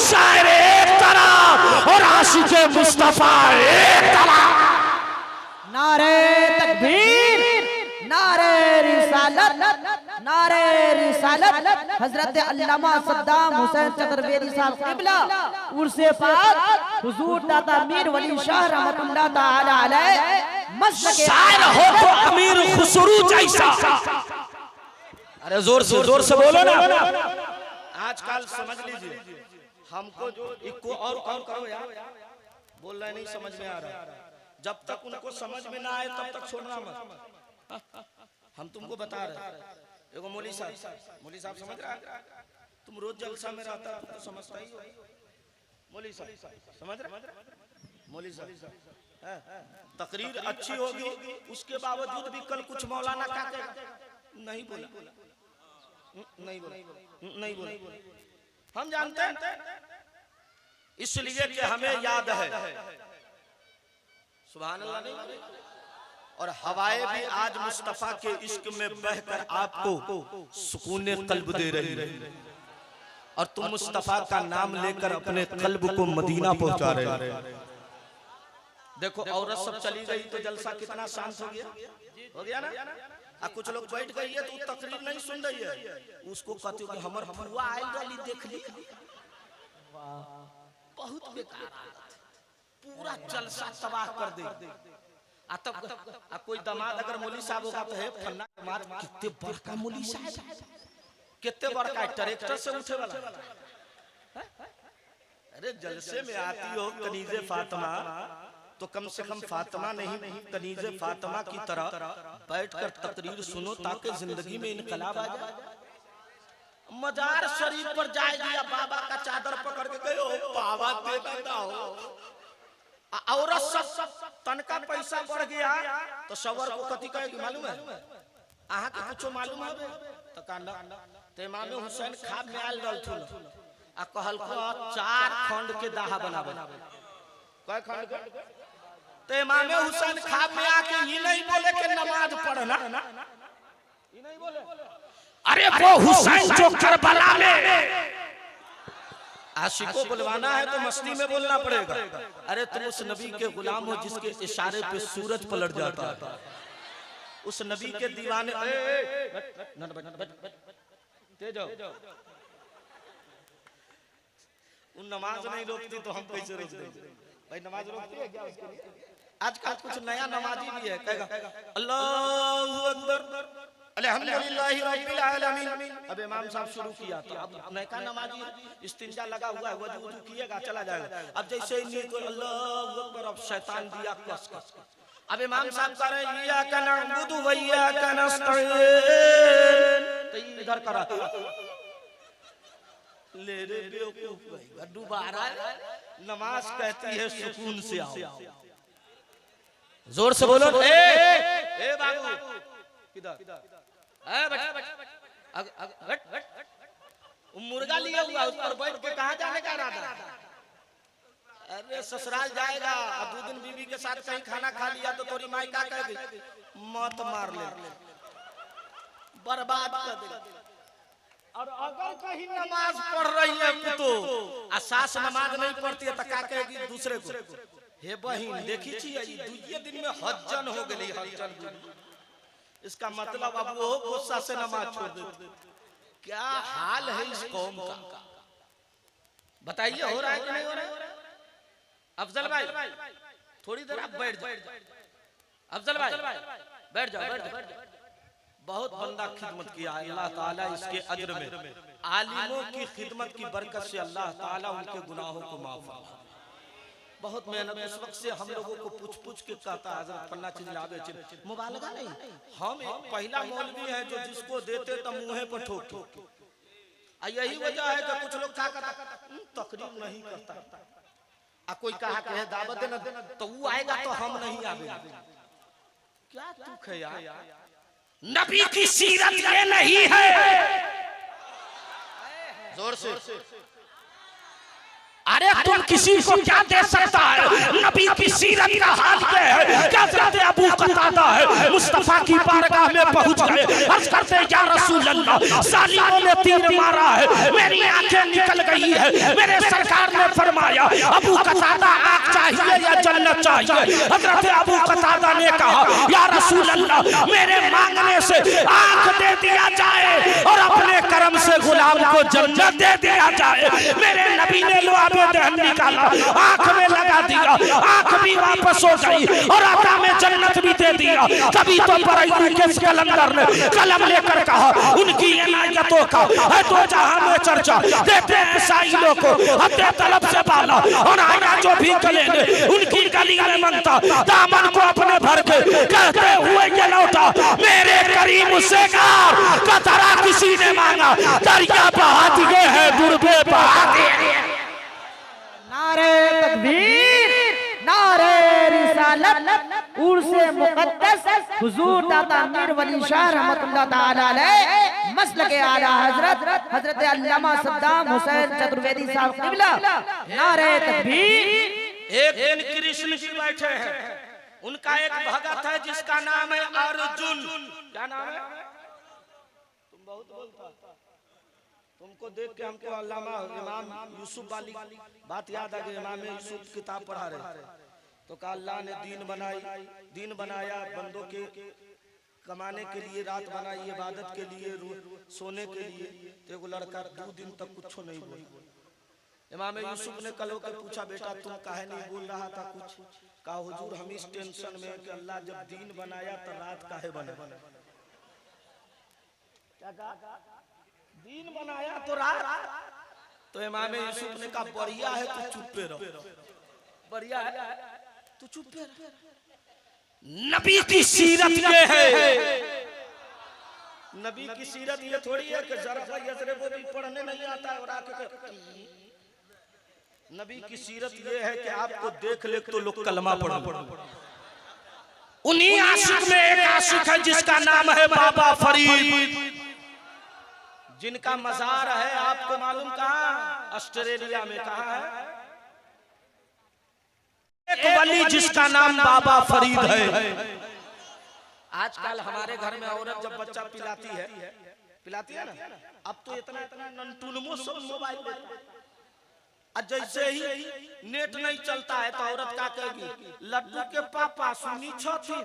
शायर एक तरफ और आशिक मुस्तफा एक तरफ। नारे तकबीर, नारे रिसालत, नारे रिसालत। हजरत अल्लामा सद्दाम हुसैन चतुर्वेदी साहब क़िबला उर्से पाक हुजूर दाता मीर वली शाह रहमतुल्लाह ताला अलैह मस्लक शायर हो तो अमीर खुसरो जैसा। अरे जोर से बोलो ना। आजकल समझ लीजिए हमको जो इको और कौन करो यार, बोल रहे नहीं समझ में आ रहा। जब तक उनको समझ में ना आए तब तक छोड़ना मत। हम तुमको बता रहे। एगो मौली साहब समझ रहा है? तुम रोज जलसा में रहता तो समझता ही हो। मौली साहब समझ रहे? मौली साहब तकरीर अच्छी होगी उसके बावजूद भी कल कुछ मौलाना का नहीं बोला, नहीं बोला। हम जानते हैं इसलिए कि हमें याद है सुभान अल्लाह नहीं। और हवाएं भी आज मुस्तफा के इश्क में बहकर आपको सुकून कल्ब दे रही है, और तुम मुस्तफा का नाम लेकर अपने कल्ब को मदीना पहुंचा रहे हो। देखो औरत सब चली गई तो जलसा कितना शांत हो गया ना। कुछ लोग बैठ गई है तो तकरीर नहीं सुन रही है, उसको कहते हो हमर फुआ आई वाली देख ली, बहुत बेकार, पूरा जलसा तबाह कर दे। कोई दामाद अगर मौली साहब होगा तो है फन्ना दामाद कितने बड़का मौली साहब, कितने बड़का ट्रैक्टर से उठे वाला। अरे जलसे में आती हो कनीज़े फातिमा तो कम से कम फातिमा नहीं कनीज़े फातिमा की तरह बैठकर तकरीर सुनो ताकि जिंदगी में इनकलाब आ जाए। मजार शरीफ पर जाएगी या बाबा का चादर पकड़ के गए हो बाबा देता हो, औरत सब तन का पैसा बढ़ गया तो सवर को कथी कहेगी मालूम है? आहा के कुछो मालूम है? तो कांडा ते इमाम हुसैन खाब में आल रहलथुन आ कहल को 4 खंड के दाहा बनावे। कय खंड के? तो इमाम हुसैन खाब में आके ये नहीं बोले कि नमाज पढ़ना, ये नहीं बोले अरे वो हुसैन जो करबला में, आशिकों बुलवाना है तो मस्ती में बोलना पड़ेगा। अरे तुम उस नबी के गुलाम हो जिसके इशारे पे सूरज पलट जाता है, उस नबी के दीवाने। उन नमाज नहीं रोकती तो हम कैसे रोक देंगे भाई? नमाज रोकती है क्या उसके लिए? आजकल कुछ नया नमाजी भी है, कहेगा अल्लाहू अकबर अल्हम्दुलिल्लाहि रब्बिल आलमीन। अब इमाम साहब शुरू किया तो अब नया नमाजी इस्तिंजा लगा हुआ है, वजू किएगा चला जाएगा। अब जैसे ही तो अल्लाहू अकबर, अब शैतान दिया कस कस। अब इमाम साहब कह रहे हैं इय्याका नअबुदु व इय्याका नस्तईन, तो इधर करा ले रे बेवकूफ भाई, दोबारा नमाज कहती है सुकून से आओ। जोर से बोलो ए बाबू किधर? मुर्गा लिया हुआ उस पर बैठ के कहाँ जाने का इरादा? अरे ससुराल जाएगा, अब 2 दिन बीवी के साथ कहीं खाना खा लिया तो थोड़ी माई क्या कहेगी? मत मार ले, बर्बाद कर दे। और अगर कहीं नमाज पढ़ रही है तो सास नमाज नहीं पढ़ती है तो क्या कहेगी दूसरे को? हे बहन देखी छी 2 दिन में हज्जन हो गई, हज्जन। इसका मतलब अब वो गुस्सा से नमाज छोड़ देते। क्या हाल है इस कौम का, बताइए हो रहा है कि नहीं हो रहा है? अफजल भाई थोड़ी देर आप बैठ जाओ, अफजल भाई बैठ जाओ। बहुत बंदा खिदमत किया है, अल्लाह ताला इसके अज्र में, आलिमों की खिदमत की बरकत से अल्लाह ताला उनके गुनाहों को माफ फरमाए। बहुत मेहनत, उस वक्त से हम लोगों को पूछ के कहता हजरत पन्ना चिल्लावे मुबालगा नहीं, हम एक पहला मौलवी है जो जिसको देते तो मुंह पर ठोक। यही वजह है कि कुछ लोग क्या करता तकरीर नहीं करता, कोई कहा कि है दावत देना तो वो आएगा तो हम नहीं आएंगे। क्या दुख है यार, नबी की सीरत ये नहीं है। जोर से अरे तुम किसी को क्या दे सकता है? नबी की सीरत का हाल ये है। हज़रत अबू कतादा है मुस्तफा की बारगाह में पहुंच गए, अर्ज करते या रसूल अल्लाह जालिमों ने तीर मारा है, मेरी आंखें निकल गई है। मेरे सरकार ने फरमाया अबू कतादा आग चाहिए या जन्नत चाहिए? हज़रत अबू कतादा ने कहा या रसूल अल्लाह मेरे मांगने से आग दे दिया जाए और अपने कर्म से गुलाम को जन्नत दे दिया जाए। मेरे नबी ने दहन निकाला, आंख में लगा दिया, आंख भी वापस हो गई और आका में जन्नत भी दे दिया। तभी तो बरईनी के कलंदर ने कलम लेकर कहा उनकी इनायतों का है तो जहां में चर्चा, देते हैं साइलों को हत्या तलब से पाला और आया जो भी गले ने उनकी गली में मनता दामन को अपने भर के कहते हुए ये लौटा मेरे करीम से कतरा किसी ने मांगा दरिया बहा दिए है गुरबे बहा दिए। नारे तकबीर, नारे रिसालत, उर्से मुकद्दस हुजूर दाता अमीर वली शाह रहमतुल्लाह ताला अलैह मसलके आला हजरत हजरत अल्लामा सद्दाम हुसैन चतुर्वेदी साहब क़िबला। नारे तकबीर। एक दिन कृष्ण जी बैठे हैं, उनका एक भगत है जिसका नाम है अर्जुन। क्या नाम है? तुम बहुत बोलता, तुमको देख के हमको अल्लामा इमाम यूसुफ वाली बात याद आ गई। इमाम यूसुफ किताब पढ़ा रहे तो कहा अल्लाह ने दीन बनाया बंदों के कमाने के लिए, रात बनाई इबादत के लिए, सोने के लिए। तो एगो लड़का 2 दिन तक कुछ नहीं बोला। इमाम यूसुफ ने कल होकर पूछा बेटा तुम काहे नहीं बोल रहा था कुछ? कहा हुजूर हम इस टेंशन में कि अल्लाह जब दीन बनाया तो रात काहे बना? क्या कहा? दीन बनाया तो रात। तो इमाम यूसुफ ने कहा बढ़िया है तू चुप्पे रहो, बढ़िया है तू चुप्पे रहो। नबी की सीरत ये है, नबी की सीरत ये थोड़ी है कि जरफा यसरे वो भी पढ़ने नहीं आता और आके। नबी की सीरत ये है कि आपको देख ले तो लोग कलमा पढ़ो। उन्हीं आशिक में एक आशिक है जिसका नाम है बाबा फरीद, जिनका मजार है आपको मालूम कहां? ऑस्ट्रेलिया में। कहां है? एक वली जिसका नाम बाबा फरीद है। आजकल हमारे घर में औरत जब बच्चा पिलाती है पिलाती है ना। अब तो इतना इतना ननटुनमो सब मोबाइल देता है। और जैसे ही नेट नहीं चलता है तो औरत क्या कहेगी, लड्डू के पापा सुनी छथी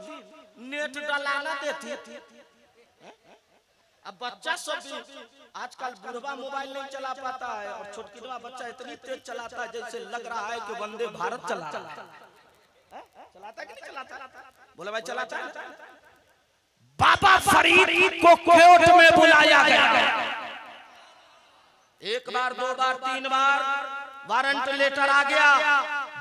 नेट डलाना देती। अब बच्चा सब भी आजकल बुढ़वा मोबाइल नहीं चला पाता है और छोटकिनवा बच्चा इतनी तेज चलाता है जैसे लग रहा है कि वंदे भारत चला रहा है। चलाता कि नहीं चलाता? बोला भाई चलाता है। बाबा फरीद को कोर्ट में बुलाया गया। एक बार, दो बार, तीन बार वारंट लेटर आ गया।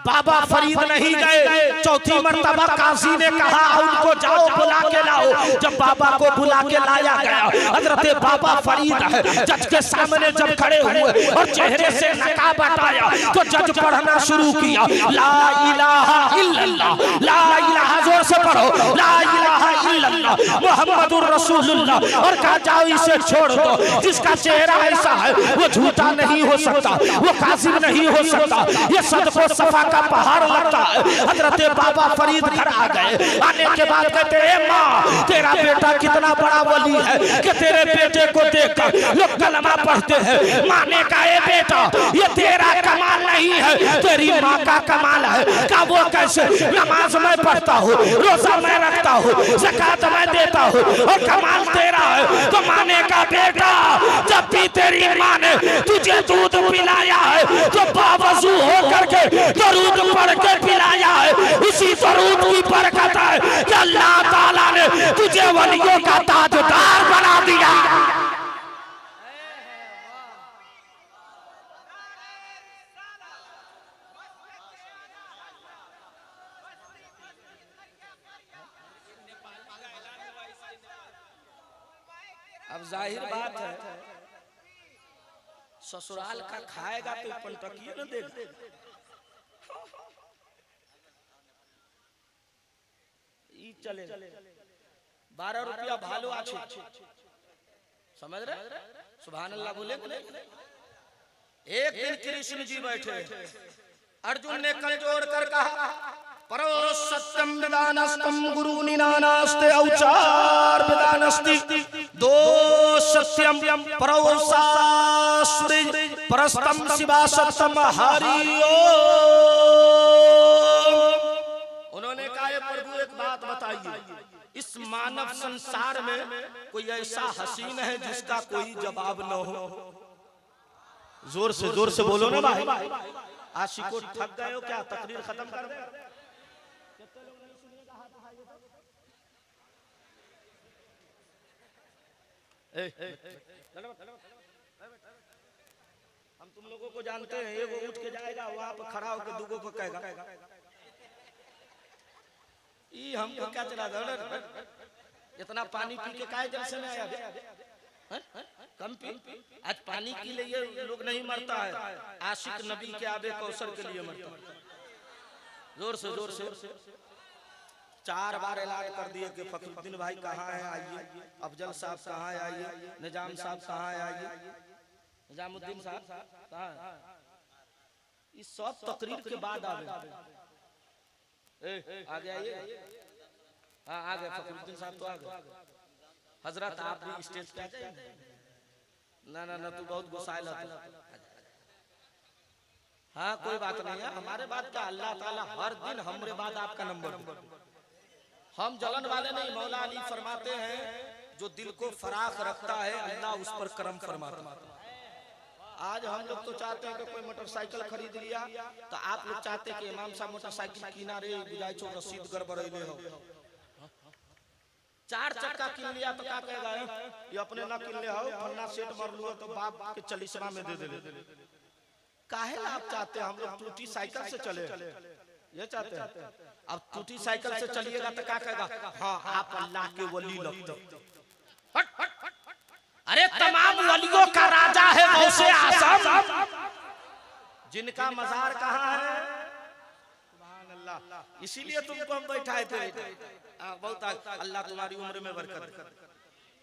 बाबा फरीद नहीं गए। चौथी मर्तबा काजी ने कहा उनको जाओ बुला के लाओ। जब बाबा को बुला के लाया गया, हजरत बाबा फरीद जज के सामने जब खड़े हुए और चेहरे से नकाब हटाया तो जज पढ़ना शुरू किया, ला इलाहा इल्लल्लाह, ला इलाहा, जोर से पढ़ो, ला इलाहा इल्लल्लाह मुहम्मदुर रसूलुल्लाह, और कहा जाओ इसे छोड़ दो। जिसका चेहरा ऐसा है वो झूठा नहीं हो सकता, वो काजिब नहीं हो सकता, ये सदको सफा का पहाड़ लगता है। हजरत बाबा फरीद घर आ गए। आने के बाद कहते हैं माँ तेरा बेटा कितना बड़ा वली है कि तेरे बेटे को देखकर लोग कलमा पढ़ते हैं। माँ ने कहा ए बेटा ये तेरा कमाल नहीं है, तेरी माँ का कमाल है। का वो कैसे? नमाज मैं पढ़ता हूँ, रोजा मैं रखता हूँ, ज़कात मैं देता हूँ और कमाल तेरा है। तो माँ ने कहा बेटा जब भी तेरी माँ ने तुझे दूध पिलाया है तो बावजू होकर के दरूद पढ़ के पिलाया है। उसी दरूद की बरकत है कि अल्लाह ताला ने तुझे वलियों का ताजदार बना दिया। अब जाहिर बात है ससुराल का खाएगा तो पंटकिए न देगा। चले 12 रुपया भालो आछे, समझ रहे? सुभान अल्लाह बोले। एक दिन कृष्ण जी बैठे, अर्जुन ने कल जोड़ कर कहा परो सत्यम विदानस्तम गुरु निनानास्ते औचार विदानस्ति दो सत्यम परो शास्त्री परस्तम शिवा सत्यम हरिओ। उन्होंने कहा प्रभु एक बात बताइए, इस मानव संसार में कोई ऐसा हसीन है जिसका कोई जवाब न हो? जोर से बोलो ना भाई। आशिकों थक गए हो क्या? तकरीर खत्म कर दे। हम तुम लोगों को जानते हैं, एगो उठ के जाएगा वहां पर खड़ा होकर दूगो को कहेगा हमको क्या चला दो? इतना पानी पी के काय जलसे में आया? कम पी। आज पानी के लिए लोग नहीं मरता है, आशिक नबी के आबे कौसर के लिए मरता है। जोर से 4 बार ऐलान कर दिए कि फखरुद्दीन भाई कहाँ है आइए, अफजल साहब कहाँ है आइए, निजाम साहब कहाँ है आइए, निजामुद्दीन साहब कहाँ है। इस सब तकरीर के बाद आवे आगे आइए। हाँ आ गए फखरुद्दीन साहब तो आ गए। हजरत आप भी स्टेज पे आ जाइए। ना तू बहुत गुस्साइल है। हाँ कोई बात नहीं है, हमारे बात का अल्लाह ताला हर दिन हमरे बाद आपका नंबर। हम जलन वाले नहीं। मौला अली फरमाते हैं जो दिल को फराख रखता है अल्लाह उस पर करम फरमाता है। आज हम लोग तो चाहते हैं कि कोई मोटरसाइकिल खरीद लिया तो आप लोग चाहते हैं कि इमाम साहब मोटरसाइकिल किनारे बुझाई छो रसीद गड़बड़ैले हो। 4 चक्का किन लिया तो क्या कहेगा ये अपने ना किन ले हो, फन्ना सेट मर लुआ तो बाप के 40वां में दे दे। काहे ला आप चाहते हैं हम लोग टूटी साइकिल से चले, ये चाहते हैं। अब टूटी साइकिल से चलिएगा तो क्या कहेगा, हाँ आप अल्लाह के वली लगते। अरे तमाम वलियों का राजा है गौसे आज़म, जिनका मजार कहाँ है? सुभान अल्लाह। इसीलिए तुमको हम बैठाए थे। बहुत अल्लाह तुम्हारी उम्र में बरकत।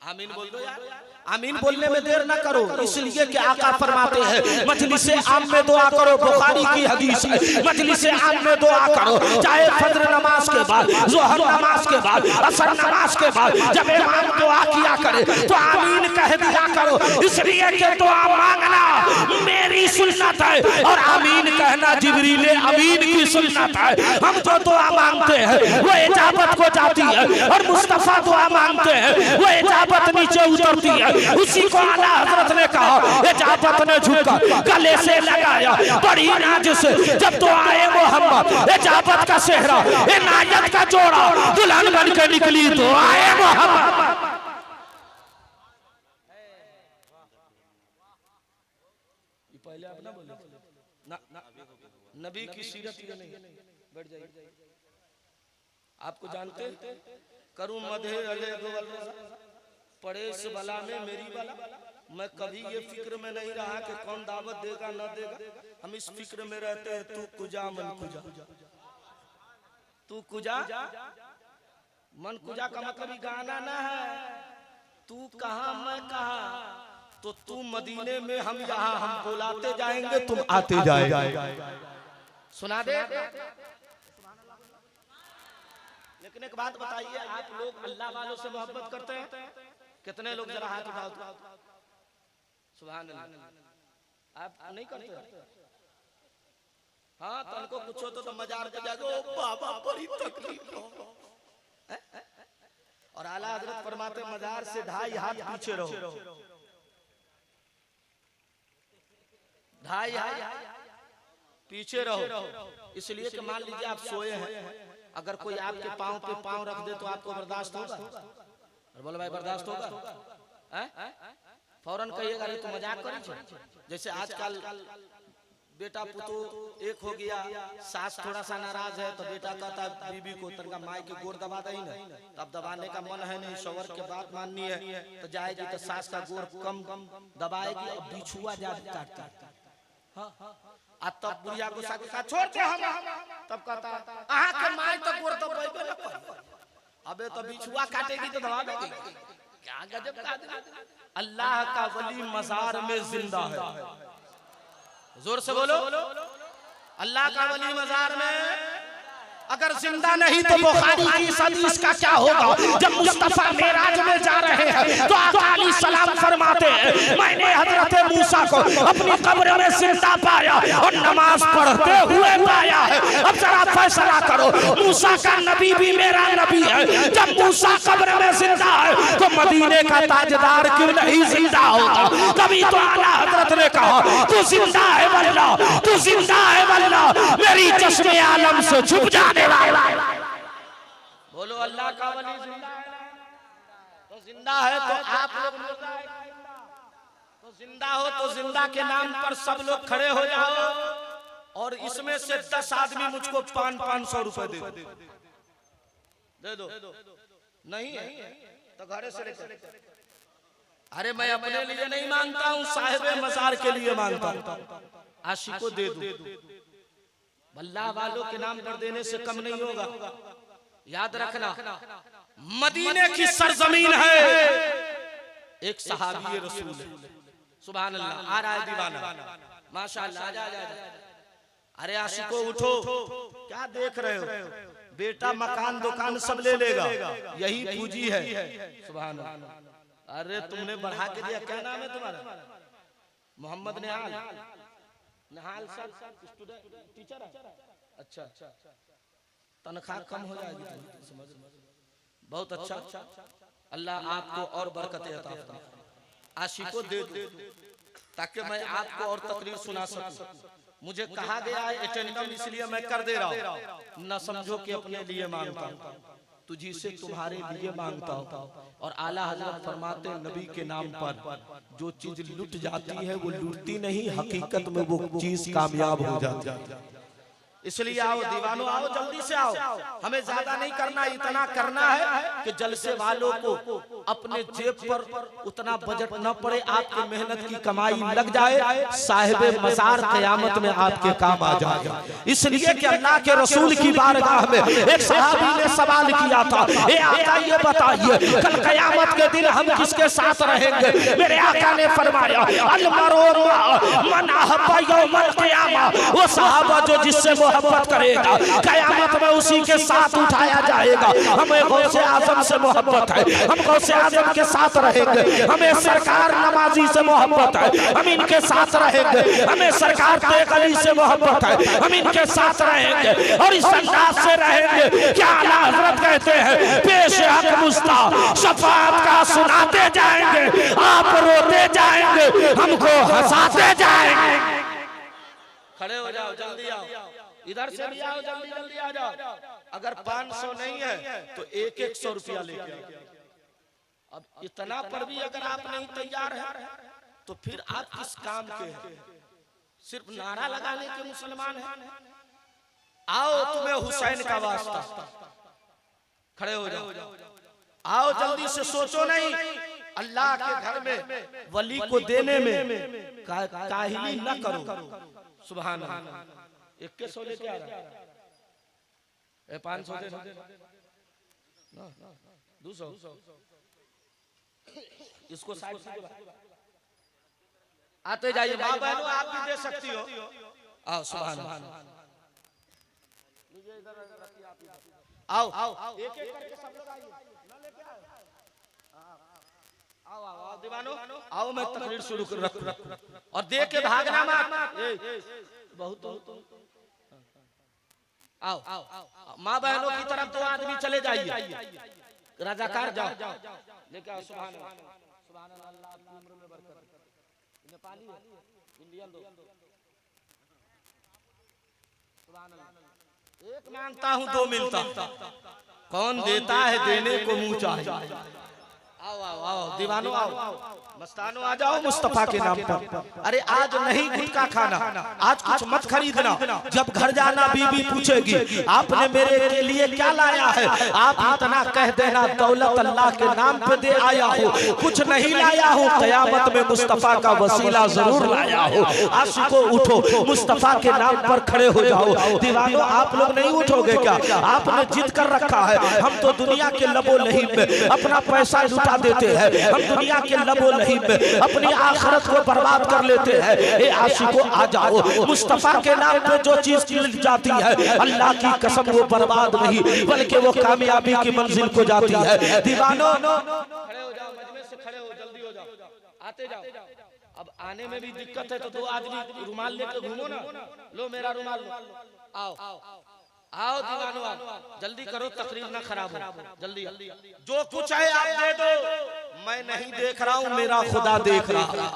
आमीन बोल दो यार। आमीन बोलने में देर ना करो, इसलिए कि आका फरमाते हैं मजलिसे आम में दुआ करो, बुखारी की हदीस है, मजलिसे आम में दुआ करो, चाहे फज्र नमाज के बाद, ज़ोहर नमाज के बाद, असर नमाज के बाद, जब इमाम दुआ किया करे तो आमीन कह दिया करो, इसलिए कि दुआ मांगना मेरी सुन्नत है और आमीन कहना जिब्रील अमीन की सुन्नत है। हम जो दुआ मांगते हैं वो इजाबत को जाती है और मुस्तफा दुआ मांगते हैं वो इजाबत नीचे उतरती है। उसी को आला हजरत ने कहा, इजाबत ने झुका गले से लगाया बड़ी नाज से, जब तो आए मोहम्मद इजाबत का सेहरा इनायत का जोड़ा दुल्हन बन के निकली तो आए मोहम्मद। पहले आप ना बोले ना, नबी की सीरत ये नहीं। बैठ जाइए। आपको जानते करूं मधे अले पड़ेस बला में मेरी बला। मैं कभी ये फिक्र में नहीं रहा कि कौन दावत देगा ना देगा। हम इस फिक्र में रहते हैं तू कुजा मन कुजा, तू कुजा मन कुजा का मतलब गाना ना है तू कहां मैं कहां, तो तू मदीने में हम यहाँ, हम बुलाते जाएंगे तुम आते जाएंगे। सुना दे। लेकिन एक बात बताइए, आप लोग अल्लाह वालों से मोहब्बत करते हैं? कितने लोग जरा हाथ उठाओ। सुभान अल्लाह। आप नहीं करते? हाँ, तनको कुछ हो तो मजार पे जाके ओ बाबा बड़ी तकलीफ हो। और आला हजरत फरमाते मजार से 2.5 हाथ पीछे रहो, 2.5 हाथ पीछे रहो। इसलिए कि मान लीजिए आप सोए हैं, अगर कोई आपके पांव पे पांव रख दे तो आपको बर्दाश्त होगा? और बोलो भाई बर्दाश्त होगा? फौरन कहिएगा नहीं तो मजाक करिए। जैसे आजकल बेटा पुतो एक हो गया, सास थोड़ा सा नाराज है तो बेटा कहता है बीबी को तनका माई की गोर दबा दे ना, तब दबाने का मन है नहीं, शौहर के बात माननी है तो जाएगी तो सास का गोर कम दबाएगी और बिछुआ ज्यादा काटता। तब बुढ़िया को साथ छोड़ दे हम, तब कहता आहा के माई तो गोर दबाइबे ना कर, अबे तो बिछुआ काटेगी तो दबा देगी। क्या गजब का आदमी। अल्लाह का वली मजार में जिंदा है। जोर से बोलो, अल्लाह का वली मजार में अगर जिंदा नहीं तो बुखारी की इस हदीस का क्या होगा? जब मुस्तफा मेराज में जा रहे हैं तो आका अलैहिस्सलाम फरमाते हैं मैंने हजरत मूसा को अपनी कब्र में जिंदा पाया और नमाज पढ़ते हुए पाया है। अब जरा फैसला करो, मूसा का नबी भी मेरा नबी है। जब मूसा कब्र में जिंदा है तो मदीने का ताजदार क्यों नहीं जिंदा होगा? कभी तो आला हजरत ने कहा तू जिंदा है वल्ला, तू जिंदा है वल्ला, मेरी चश्मे आलम से छुप जा। बोलो अल्लाह का वली जिंदा है तो जिंदा है तो आप लोग मुर्दा है तो जिंदा हो तो जिंदा के नाम पर सब लोग खड़े हो जाओ और इसमें से 10 आदमी मुझको 500 रुपए दे दो। नहीं है तो घरे से लेकर, अरे मैं अपने लिए नहीं मांगता हूँ, साहिबे मजार के लिए मांगता हूँ। आशिको दे दो, अल्लाह वालों के नाम पर देने से कम नहीं होगा। याद रखना मदीने की सरजमीन है, एक सहाबी रसूल है। सुभान अल्लाह। आ रहा है दीवाना, माशाअल्लाह। आजा आजा। अरे आशिको उठो, क्या देख रहे हो? बेटा मकान दुकान सब ले लेगा, यही पूंजी है। सुभान अल्लाह। अरे तुमने बढ़ा के दिया, क्या नाम है तुम्हारा? मोहम्मद निहाल सर, स्टूडेंट टीचर है। अच्छा, तनख्वाह कम हो जाएगी, समझ। बहुत अच्छा, अल्लाह आपको और बरकतें अता फरमाए। आशिको दे दो ताकि मैं आपको और तकरीर सुना सकूं। मुझे कहा गया है अटेंडम, इसलिए मैं कर दे रहा हूं। न समझो कि अपने लिए मांगता हूं, तुझी से तुम्हारे लिए मांगता हूं। और आला हजरत फरमाते नबी के नाम पर जो चीज लुट जाती है वो लूटती नहीं, हकीकत में वो चीज कामयाब हो जाती है। इसलिए आओ दीवानों, आओ जल्दी से आओ। हमें ज्यादा नहीं करना, इतना करना है कि जलसे वालों को अपने जेब पर उतना बजट न पड़े, आपके मेहनत की कमाई लग जाए, साहिबे मज़ार क़यामत में आपके काम आ जाए। इसलिए कि अल्लाह के रसूल की बारगाह में एक सहाबी ने सवाल किया था, ए आका ये बताइए कल क़यामत के दिन हम किसके साथ रहेंगे? मेरे आका ने फरमाया अल मरू मन अहब्बा यौमल क़यामा, वो सहाबा जो जिससे मोहब्बत करेगा क़यामत में उसी के साथ उठाया जाएगा। हमें गौसे आजम से मोहब्बत है, हम गौसे आजम के साथ रहेंगे। हमें सरकार नमाजी से मोहब्बत है, हम इनके साथ रहेंगे। हमें सरकार तेगली से मोहब्बत है, हम इनके साथ रहेंगे और इस अंदाज से रहेंगे। क्या आला हज़रत कहते हैं, पेश हक मुस्ता शफाअत का सुनाते जाएंगे, आप रोते जाएंगे, हमको हंसाते जाएंगे। खड़े हो जाओ, जल्दी आओ, इधर से भी आओ, जल्दी जल्दी आ जाओ। अगर 500 नहीं है तो 100 रुपया लेके आओ। अब इतना पर भी अगर आप नहीं तैयार हैं तो फिर आप किस काम के हैं? सिर्फ नारा लगाने के मुसलमान हैं? आओ, तुम्हें हुसैन का वास्ता। खड़े हो जाओ, आओ जल्दी से, सोचो नहीं। अल्लाह के घर में वली को देने में काहिली न करो। सुभान अल्लाह। 2100 लेके आ रहा है, 500 दे ना, 200 इसको 60 आते जाइए। माँ बहनों आप भी दे सकती हो। आओ, सुभान अल्लाह। आओ आओ, एक एक करके सब लोग आइए, ना लेके आओ। आओ आओ दीवानों, आओ, मैं तकरीर शुरू कर रख और देख के भागना मत। बहुत आओ, माँ बहनों की तरफ 2 आदमी चले जाइए, रजाकार जाओ, लेके आओ। सुभान अल्लाह, सुभान अल्लाह, आपकी उम्र में बरकत। नेपाली इंडियन दो, सुभान अल्लाह। एक मांगता हूँ 2 मिलता, कौन देता है देने को मुँह चाहिए। आओ आओ आओ दीवानों, आओ मस्तानो, आ जाओ मुस्तफा के नाम पर। अरे आज नहीं गुटखा खाना, आज कुछ मत खरीदना। जब घर जाना बीबी पूछेगी आपने मेरे के लिए क्या लाया है, आप इतना कह देना दौलत अल्लाह के नाम पे दे आया हो, कुछ नहीं लाया हो, क़यामत में मुस्तफा का वसीला जरूर लाया हो। आशिको उठो, मुस्तफा के नाम पर खड़े हो जाओ। दीवानों आप लोग नहीं उठोगे क्या? आपने जिद कर रखा है, हम तो दुनिया के लबो लहीब में अपना पैसा लुटा देते हैं, हम दुनिया के लबो लहीब में अपनी आखिरत को बर्बाद कर लेते हैं। ए आशिको आ जाओ, मुस्तफा के नाम पे जो चीज मिल जाती है अल्लाह की कसम वो बर्बाद नहीं बल्कि वो कामयाबी की मंजिल को जाती है। दीवानों खड़े हो जाओ, मजमे से खड़े हो, जल्दी हो जाओ, आते जाओ। अब आने में भी दिक्कत है तो 2 आदमी रुमाल लेकर घूमो ना। लो मेरा रुमाल लो, आओ आओ दीवानों, आओ जल्दी करो, तकरीर ना खराब हो, जल्दी। जो कुछ है आप दे दो, मैं नहीं देख रहा हूँ, मेरा खुदा देख रहा,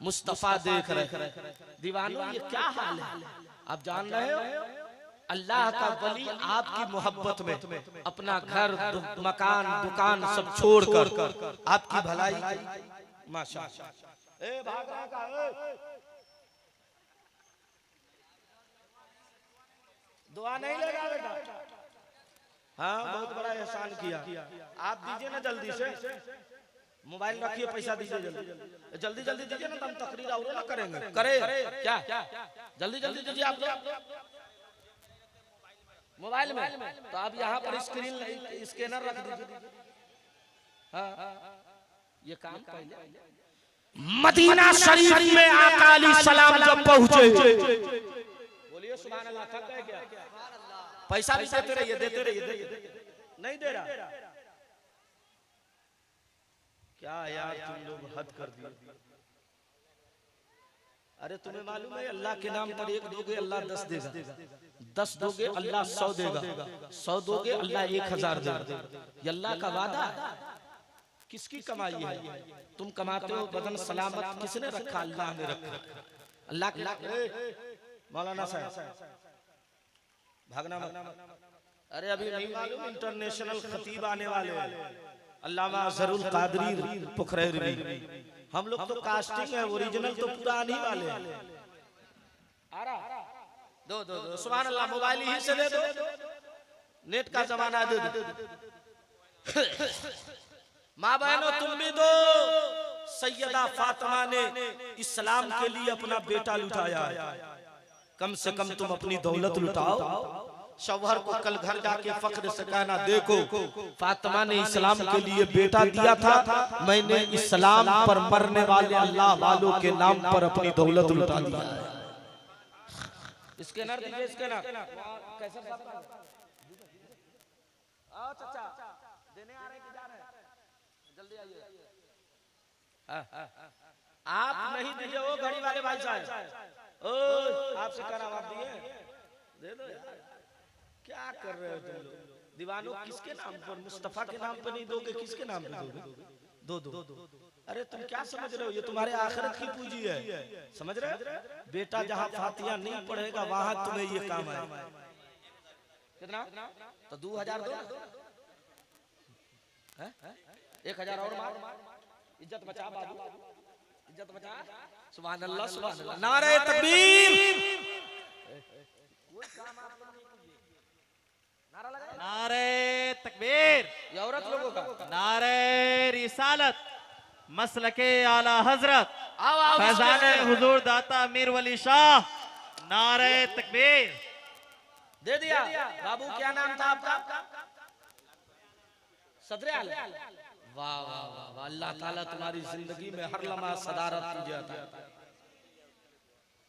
मुस्तफा देख रहे। दीवानों ये क्या हाल है? आप जान रहे हो अल्लाह का वली आपकी मोहब्बत में अपना घर मकान दुकान सब छोड़कर आपकी भलाई, माशाअल्लाह। ए भाग रहा का, दुआ नहीं लेगा बेटा। हाँ, बहुत बड़ा एहसान किया। आप दीजिए ना जल्दी से, मोबाइल रखिए, पैसा दीजिए जल्दी जल्दी जल्दी दीजिए ना, तो हम तकरीर और ना करेंगे। करे क्या जल्दी जल्दी दीजिए आप लोग मोबाइल में, तो आप यहाँ पर स्क्रीन स्कैनर रख दीजिए। हाँ, ये काम पहले मदीना शरीफ में आका अलैहिस्सलाम जब पहुंचे, बोलिए सुभान अल्लाह। थक गए क्या? पैसा भी देते रहिए, देते रहिए, नहीं दे रहा क्या यार, तुम लोग हद कर दिए। अरे तुम्हें मालूम है अल्लाह के नाम पर 1 दोगे अल्लाह 10 देगा, 10 दोगे अल्लाह 100 देगा, 100 दोगे अल्लाह 1000 देगा। ये अल्लाह का वादा। किसकी कमाई है? तुम कमाते हो, बदन सलामत किसने रखा? अल्लाह ने रखा। अल्लाह के मौलाना साहब भागना मत। अरे अभी नहीं मालूम, इंटरनेशनल खतीब आने वाले हैं, अल्लामा ज़रुल कादरी पुखरैरवी। हम लोग तो कास्टिंग है, ओरिजिनल तो पूरा आने वाले हैं। आ रहा दो दो दो सुभान अल्लाह, मोबाइल ही से दे दो, नेट का जमाना दे दो। माँ बहनों तुम भी दो। सैयदा फातिमा ने इस्लाम के लिए अपना बेटा लुटाया, कम से कम तुम अपनी दौलत लुटाओ। शौहर को कल घर जाके फख्र से कहना, देखो फातिमा ने इस्लाम के लिए बेटा दिया था, मैंने इस्लाम पर मरने वाले अल्लाह वालों के नाम पर अपनी दौलत लुटा दिया। इसके नर दीजिए, इसके नर कैसे आओ चाचा, देने आ रहे कि जा रहे हैं? जल्दी आइए। आप नहीं दीजिए, वो घड़ी वाले भाई साहब, ओ आपसे करा आप दिए, दे दो यार। क्या कर रहे हो तुम लोग? दीवानों किसके नाम पर, मुस्तफा के नाम पर नहीं दोगे, किसके नाम पर दोगे? दो दो। अरे तुम क्या समझ रहे हो, ये तुम्हारे आखिरत की पूंजी है, समझ रहे हो? बेटा जहाँ फातिहा नहीं पढ़ेगा वहां तुम्हें ये काम है। कितना? तो 2000 दो, 1000 और मार, इज्जत बचा बाबू, इज्जत बचा। सुभान अल्लाह, सुभान अल्लाह, नारे तकबीर। नारे तकबीर, ये औरत लोगों का। नारे रिसालत, मसलके आला हजरत, आओ आओ, फैजाने हुजूर दाता अमीर वली शाह, नारे तकबीर। दे दिया। बाबू क्या नाम था आपका? सदरे आल। वाह वाह वाह, अल्लाह ताला तुम्हारी जिंदगी में हर लम्हा सदारत तुझे अता करे।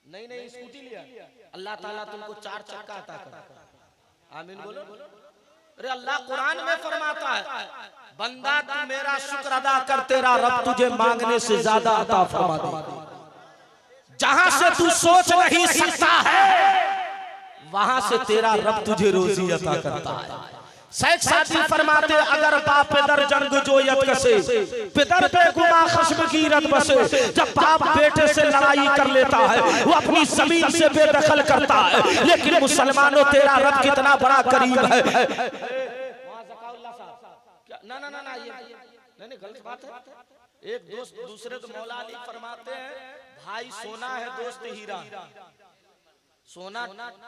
नई नई स्कूटी लिया, अल्लाह ताला तुमको 4 चक्का अता करे। आमीन बोलो। अरे अल्लाह कुरान में फरमाता है, बंदा तू मेरा शुक्र अदा कर, तेरा रब तुझे मांगने से ज्यादा अता फरमा दे। जहां से तू सोच नहीं सकता है वहां से तेरा रब तुझे रोजी अता करता है। शेख सादी फरमाते, अगर बाप दर जंग जो यत कसे, पितर पे गुमा खश्म की रत बसे। जब बाप बेटे से लड़ाई कर लेता है वो अपनी जमीन से बेदखल करता है, लेकिन मुसलमानों तेरा रब कितना बड़ा करीब है। ना ना ना ना, ये नहीं गलत बात है। एक दोस्त दूसरे को मौला अली फरमाते हैं, भाई सोना है दोस्त हीरा। सोना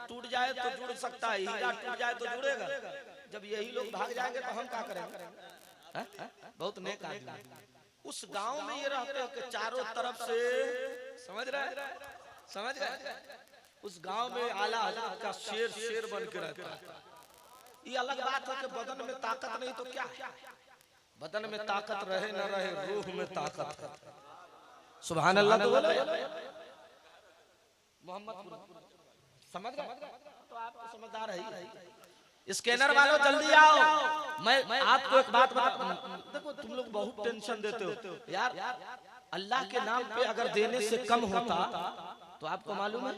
टूट जाए तो जुड़ सकता है, हीरा टूट जाए तो जुड़ेगा। जब यही लोग भाग जाएंगे तो हम क्या करेंगे? बहुत नेक आदमी। उस गांव में ये रहते हो कि चारों तरफ से, समझ रहे, समझ रहे, उस गांव में आला हजरत का शेर शेर बन के रहता है। ये अलग बात है कि बदन में ताकत नहीं तो क्या, बदन में ताकत रहे न रहे, रूह में ताकत है। सुभान अल्लाह। तो मोहम्मद समझ गए तो आप तो समझदार है। स्कैनर वालों जल्दी आओ। मैं आपको एक बात बता, देखो तुम लोग बहुत टेंशन देते हो यार। अल्लाह के नाम पे अगर देने से कम होता तो आपको मालूम है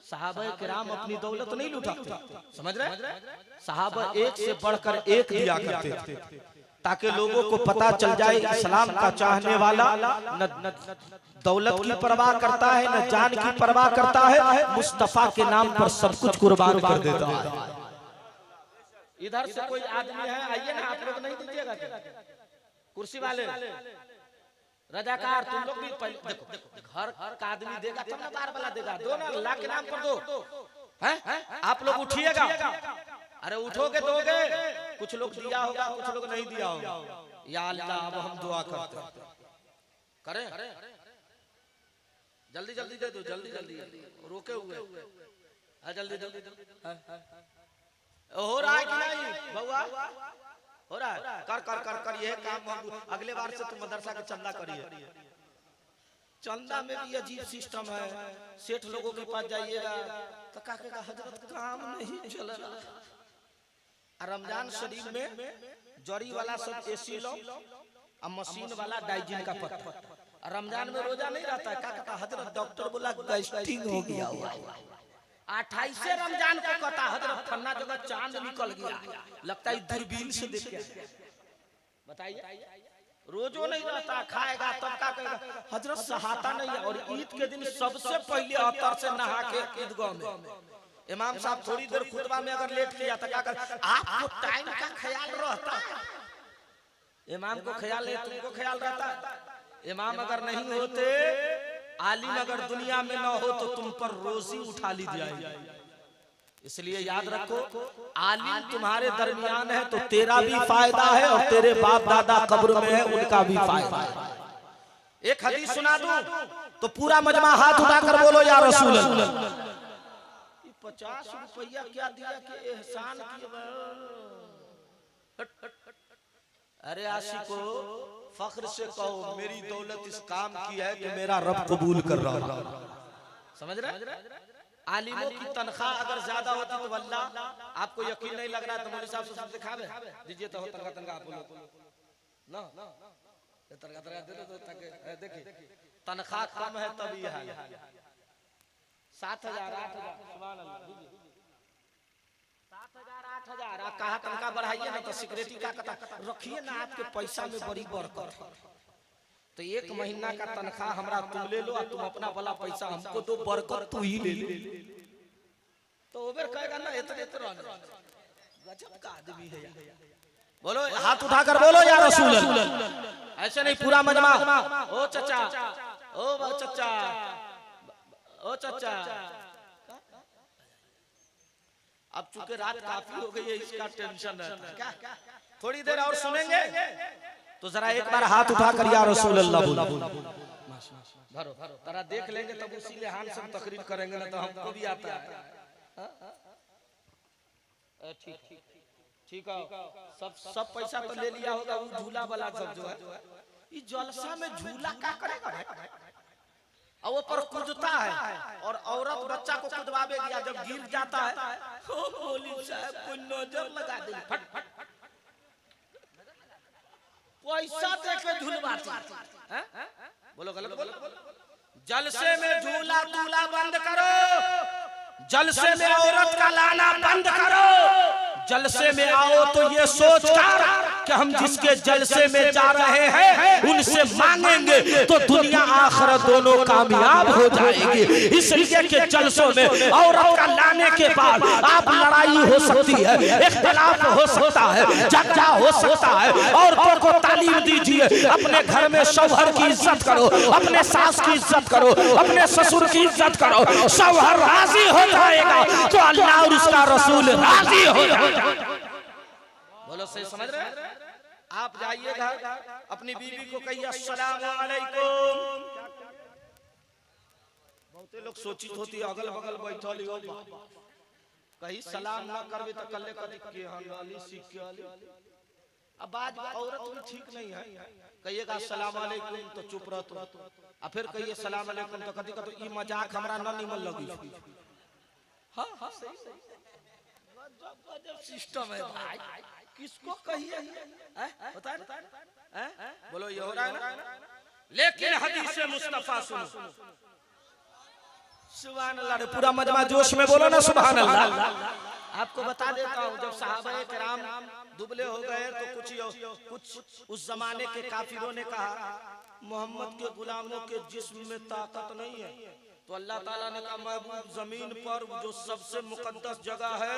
सहाबा किराम अपनी दौलत नहीं लुटाते, समझ रहे? सहाबा एक से बढ़कर एक दिया करते थे ताकि लोगों को पता चल जाए इस्लाम का चाहने वाला न दौलत की परवाह करता है न जान की परवाह करता है, मुस्तफा के नाम पर सब कुछ कुर्बान कर देता है। इधर से कोई आदमी है, आइए ना, आप लोग नहीं दीजिएगा कुर्सी वाले रजाकार, तुम लोग भी देखो घर का आदमी देगा तब ना बार वाला देगा। दो ना, अल्लाह के नाम पर दो। हैं आप लोग उठिएगा, अरे उठोगे दोगे। कुछ लोग दिया होगा, कुछ लोग नहीं दिया होगा। या अल्लाह अब हम दुआ करते करें, जल्दी जल्दी दे दो, जल्दी जल्दी, रोके हुए जल्दी जल्दी। हो रहा है कि नहीं बउआ? हो रहा है? कर कर कर कर, यह काम हम अगले बार से तुम मदरसा का चंदा करिए। चंदा में भी अजीब सिस्टम है। सेठ लोगों के पास जाइएगा तो कहेगा हजरत काम नहीं चल रहा। रमजान शरीफ में जड़ी वाला सब एसी लो और मशीन वाला डाइजिन का पत्थर। रमजान में रोजा नहीं रहता है, क्या कहता हजरत डॉक्टर बोला गैस्ट्रिक हो गया हुआ। 28 रमजान को कहता हजरत फन्ना जगह चांद निकल गया, लगता है दूरबीन से देख के। बताइए, रोजो नहीं रहता, खाएगा तब क्या कहेगा हजरत सहाता नहीं है। और ईद के दिन सबसे पहले अतर से नहा के ईदगाह में इमाम साहब थोड़ी देर खुतबा में अगर लेट किया तो क्या कर, आपको टाइम का ख्याल रहता है। इमाम को ख्याल नहीं, तुमको ख्याल रहता है। इमाम अगर नहीं होते, आलिम अगर दुनिया में न हो तो तुम पर रोजी उठा ली जाएगी। इसलिए याद रखो, आलिम तुम्हारे दरमियान है तो तेरा भी फायदा है और तेरे बाप दादा कब्र में है उनका भी फायदा है। एक हदीस सुना दूं तो पूरा मजमा हाथ उठाकर बोलो या रसूल अल्लाह। 50 रुपया क्या दिया कि एहसान किया। अरे आशिको फख्र से कहो मेरी दौलत इस काम की है कि मेरा रब कबूल कर रहा है। समझ रहे? आलिमों की तनख्वाह अगर ज्यादा होती तो अल्लाह, आपको यकीन नहीं लग रहा तो मौलवी साहब से दिखावे दीजिए तो तनख्वाह आप लोग ना तनख्वाह दे दो ताकि देखिए तनख्वाह कम है तभी है 7,000 8,000 सुभान अल्लाह 7,000 8,000 आप कहा तनख्वाह बढ़ाइए ना तो सिक्योरिटी का कता रखिए ना, आपके पैसा में बड़ी बरकत है। तो 1 महीना का तनख्वाह हमरा तुम ले लो और तुम अपना वाला पैसा हमको दो, बरकत तू ही ले ले। तो ओबर कहेगा ना इतने गजब का आदमी है यार। बोलो हाथ उठाकर बोलो या रसूल अल्लाह। ऐसे नहीं पूरा मजमा। ओ चचा, ओ चचा, ओ चचा। अब चूंकि रात काफी हो गई है इसका टेंशन है क्या? थोड़ी देर और सुनेंगे तो जरा एक बार हाथ उठाकर या रसूल अल्लाह बोलो। भरो तारा देख लेंगे तब उसी लिहान से हम तकरीर करेंगे ना तो हमको भी आता है। ठीक है सब पैसा तो ले लिया होगा, वो झूला वाला सब जो है इस जलसा में झूला क्या करेगा और वो पर कूदता है और औरत बच्चा को कुदवावे गया, जब गिर जाता है मौलवी साहब को नजर लगा दे फट फट पैसा देके झूलवाती है। बोलो गलत बोलो। जलसे में झूला तूला बंद करो, जलसे में औरत का लाना बंद करो। जलसे में आओ तो ये सोच कर कि हम जिसके जलसे में जा रहे हैं उनसे मांगेंगे तो दुनिया आखिरत दोनों कामयाब हो जाएगी। इसलिए कि जलसों में औरत का लाने के बाद आप लड़ाई हो सकती है, इख्तिलाफ हो सकता है, झगड़ा हो सकता है। औरतों को तालीम दीजिए, अपने घर में शौहर की इज्जत करो, अपने सास की इज्जत करो, अपने ससुर की इज्जत करो। शौहर राजी हो जाएगा तो अल्लाह और उसका रसूल राजी हो जाएगा। बोलो सही समझ रहे हैं? आप जाइए घर अपनी बीवी को कहिए अस्सलाम वालेकुम। बहुते लोग सोचित होती है अगल बगल बैठल हो कहीं सलाम ना करबे तो कल्ले कदी के हली सीख के हली। अब बात औरत भी ठीक नहीं है, कहिएगा अस्सलाम वालेकुम तो चुप रह तो, और फिर कहिए सलाम वालेकुम तो कदी कदी ई मजाक हमरा न निमन लगी। हां हां सही गजब सिस्टम है भाई, किसको कहिए बता बोलो ये हो रहा है ना। लेकिन हदीस मुस्तफा सुनो सुभान अल्लाह। पूरा मजमा जोश में बोलो ना सुभान अल्लाह। आपको बता देता हूँ जब सहाबाए किराम दुबले हो गए तो कुछ उस जमाने के काफिरों ने कहा मोहम्मद के गुलामों के जिस्म में ताकत नहीं है, तो अल्लाह ताला ने कहा महबूब जमीन पर जो सबसे मुकद्दस जगह है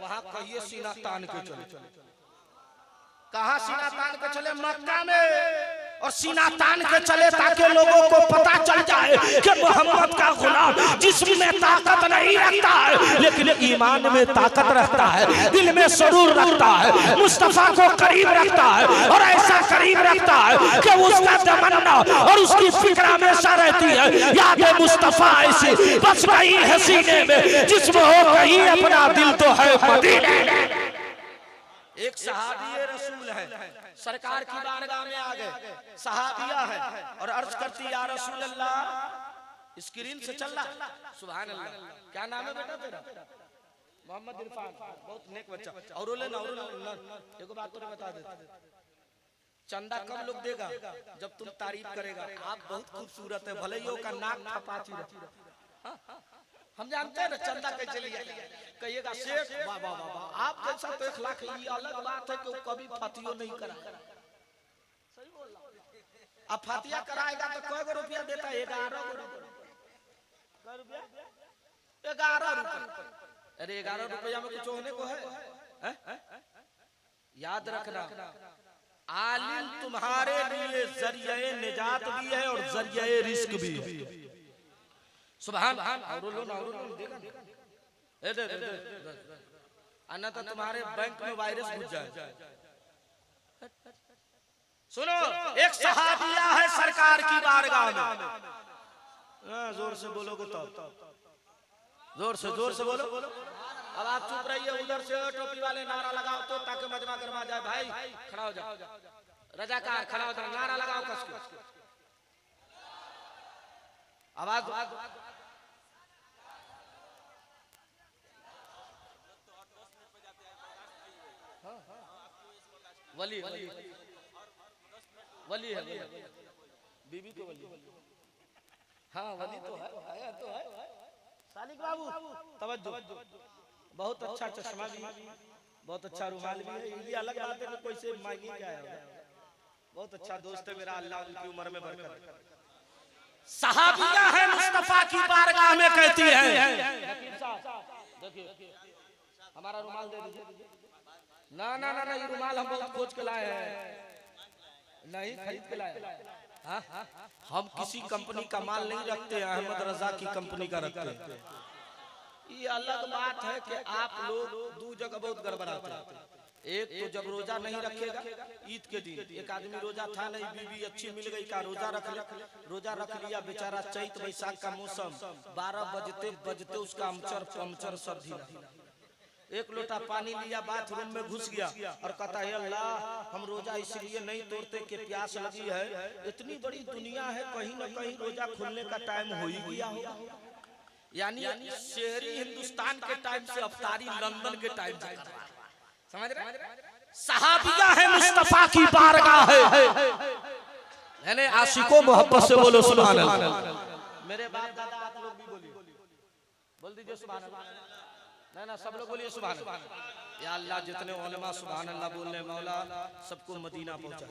वहां कहिए सीना तान के चले। कहा सीना तान के चले? मक्का में। और सीना तान के चले ताकि लोगों को पता चल जाए कि मोहम्मद का गुलाम जिस्म में ताकत नहीं रखता है लेकिन ईमान में ताकत रखता है, दिल में सुरूर रखता है, मुस्तफा को करीब रखता है और ऐसा करीब रखता है कि उसका तमन्ना और उसकी फिक्र हमेशा रहती है याद मुस्तफा ऐसी बस गई है सीने में जिस्म हो गई अपना दिल तो है मदीने। एक सहाबी रसूल है, सरकार की बारगाह में आ गए, सहाबिया है और अर्ज करती या रसूल अल्लाह स्क्रीन से चल रहा सुभान अल्लाह। क्या नाम है बेटा तेरा? मोहम्मद इरफान, बहुत नेक बच्चा। और एक बात तो बता दे, चंदा कब लोग देगा? जब तुम तारीफ करेगा आप बहुत खूबसूरत है, भले ही का नाक थपाची रहे। हम जानते हैं ना चंदा कैसे लिया, कहिएगा शेख वाह वाह वाह आप जैसा तो 1 लाख। ये अलग बात है कि वो कभी फतियो नहीं करा। सही बोल रहा। अब फतिया कराएगा तो कई रुपया देता है? 11 रुपया। 11 रुपया। अरे 11 रुपया में कुछ होने को है? याद रखना आलिम तुम्हारे लिए जरिए निजात भी है और जरिए रिस्क भी है। सुभान अन्ना तो तुम्हारे बैंक में वायरस घुस जाए। सुनो, एक सहाबिया है सरकार की बारगाह में। जोर से बोलोगे तो जोर से बोलो। अब आप चुप रहिए, उधर से टोपी वाले नारा लगाओ तो ताकि मजमा गरमा जाए। भाई खड़ा हो जाओ, रजाकार खड़ा हो जाओ, नारा लगाओ कस के। आवाज वली है, बीबी तो वली। हाँ वली तो है। सालिक बाबू तवज्जो, बहुत अच्छा चश्मा भी, बहुत अच्छा रुमाल भी है। ये अलग बात है कि कोई से मांगी क्या है। बहुत अच्छा दोस्त है मेरा, अल्लाह उनकी उम्र में बरकत। सहाबिया है मुस्तफा की बारगाह में कहती है, देखिए हमारा रुमाल दे दीजिए। ना ये रुमाल हम बहुत खोज के लाए हैं, नहीं खरीद के लाए। हम किसी कंपनी का माल नहीं रखते हैं, अहमद रजा की कंपनी का रखते हैं। ये अलग बात है कि आप लोग दो जगह बहुत गड़बड़ाते हैं। एक तो जब रोजा नहीं रखेगा, ईद के दिन एक आदमी रोजा था नहीं, बीवी अच्छी मिल गई का रोजा रख लिया बेचारा। चैत बैसाख का मौसम, 12 बजते उसका पंचर सब ढीला। एक लोटा पानी लिया, बाथरूम में घुस गया और कहता है अल्लाह हम रोजा इसलिए नहीं तोड़ते कि प्यास लगी है। इतनी बड़ी दुनिया है, कहीं न कहीं रोजा खुलने का टाइम हो ही गया होगा। यानी शहरी हिंदुस्तान के टाइम से अफ्तारी लंदन के टाइम से, समझ रहे? सहाबिया है मुस्तफा की बारगाह है। यानी आशिकों मोहब्बत से बोलो सुभान अल्लाह। मेरे बाप दादा आप लोग भी बोल दीजिए सुभान अल्लाह। ना सब लोग बोलिए सुभान अल्लाह। या अल्लाह जितने उलमा सुभान अल्लाह बोल रहे मौला सबको मदीना पहुंचा।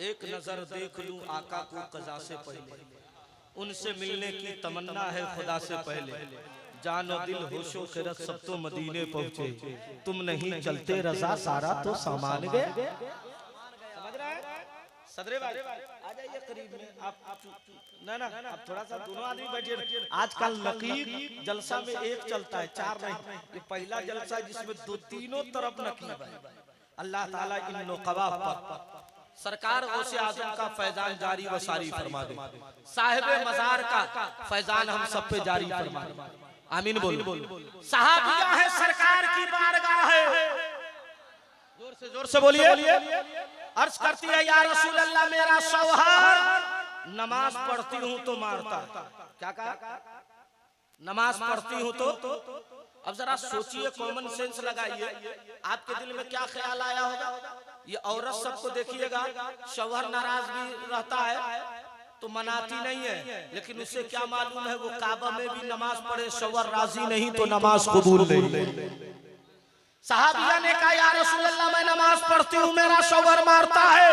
एक नजर देख लूं आका को कज़ा से पहले, उनसे मिलने की तमन्ना है खुदा से पहले। जानो दिल होशो खिरत सब तो मदीने पहुंचे, तुम नहीं चलते रजा सारा तो सामान गए। समझ रहा है सदरे भाई? आ जाइए करीब में आप ना आप थोड़ा सा दोनों आदमी बैठिए। आजकल नकीब जलसा में एक चलता है, 4 नहीं। ये पहला जलसा जिसमें 2-3 तरफ नकीब है। अल्लाह ताला इन नुक़बा पर सरकार गौसे आज़म का फैजान जारी व सारी फरमा दे। साहिबे मज़ार का फैजान हम सब पे जारी फरमा दे। आमीन बोल। सहाबिया है सरकार की बारगाह है। जोर से बोलिए। अर्ज करती है या रसूल अल्लाह मेरा शौहर नमाज पढ़ती हूँ तो मारता। क्या कहा? नमाज पढ़ती हूँ तो। अब जरा सोचिए, कॉमन सेंस लगाइए, आपके दिल में क्या ख्याल आया होगा? ये औरत सबको देखिएगा, शौहर नाराज भी रहता है तो मनाती नहीं है, लेकिन उससे क्या मालूम है वो काबा में भी नमाज पढ़े, शौहर राजी नहीं तो नमाज कबूल नहीं। सहाबिया ने कहा या रसूल अल्लाह मैं नमाज पढ़ती हूँ मेरा शौहर मारता है।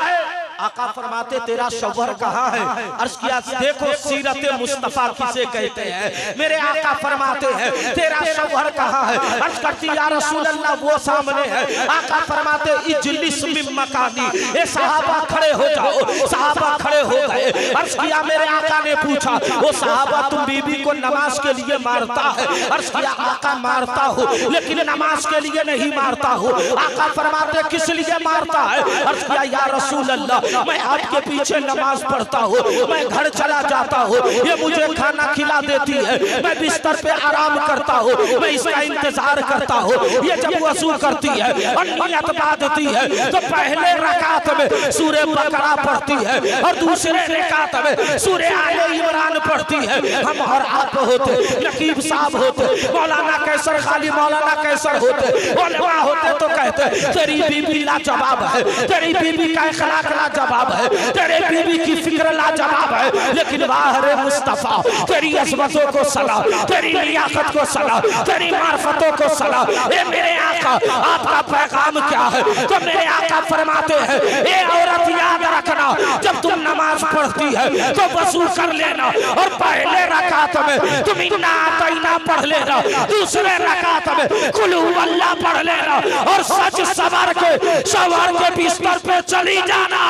आका फरमाते तेरा शौहर कहाँ है? अर्ज किया देखो सीरत मुस्तफा किसे कहते हैं। मेरे आका फरमाते हैं तेरा शौहर कहाँ है? अर्ज करती या रसूल अल्लाह वो सामने है। आका फरमाते इजलिस मिन मकानी, ए सहाबा खड़े हो जाओ। सहाबा खड़े हो गए। अर्ज किया मेरे आका ने पूछा वो सहाबा तुम बीबी को नमाज के लिए मारता है? अर्ज किया आका मारता हो लेकिन नमाज के लिए नहीं मारता हो। आका फरमाते किस लिए मारता है? अर्ज किया या रसूल अल्लाह मैं आपके पीछे नमाज पढ़ता हूँ, मैं घर चला जाता हूँ, ये मुझे खाना खिला देती है, मैं बिस्तर पे आराम करता हूँ, मैं इसका इंतजार करता हूँ। ये जब वज़ू करती है और नियत बांधती है तो पहले रकात में सूरे बकरा पढ़ती है और दूसरे रकात में सूरे आले इमरान पढ़ती है। हम और आप होते, नकीब साहब होते, मौलाना कैसर खाली मौलाना कैसर होते, उलमा होते तो कहते तेरी बीबी लाजवाब है, तेरी बीबी का अखलाक लाजवाब है, तेरे बीबी की फिक्र लाजवाब है। लेकिन वाह रे मुस्तफा तेरी अज़मतों को सलाम, तेरी लियाकत को सलाम, तेरी मार्फतों को सलाम। ए मेरे आका आपका पैगाम क्या है? तो मेरे आका फरमाते हैं ए औरत याद रखना जब तुम नमाज पढ़ती है तो वज़ू कर लेना और पहले रकात में तुम इन्ना आतैना पढ़ लेना, दूसरे रकात में कुल हुवल्लाह पढ़ लेना और सच सवार के शौहर के बिस्तर पे चली जाना।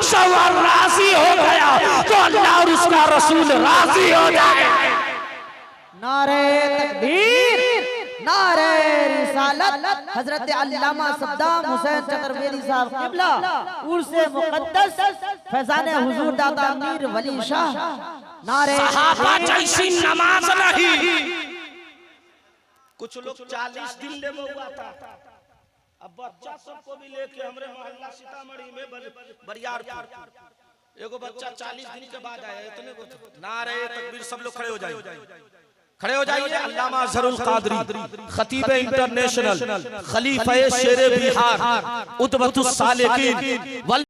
शौहर राजी हो गया तो अल्लाह और उसका रसूल राजी हो जाए। नारे तकबीर। नारे रिसालत हजरत अल्लामा सद्दाम हुसैन चतुर्वेदी साहब किबला उर्से मुकद्दस फैजान हुजूर दाता मीर वली शाह नारे सहाबा जैसी नमाज नहीं। कुछ लोग 40 दिन ले हुआ था, अब बच्चा सबको भी लेके हमरे मोहल्ला सीतामढ़ी में बरियारपुर एगो बच्चा 40 दिन के बाद आया। इतने को नारे तकबीर, सब लोग खड़े हो जाइए, खड़े हो जाइए। अल्लामा अजहरुल कादरी खतीब इंटरनेशनल, खलीफा शेरे बिहार, उतबतुस सालिकीन।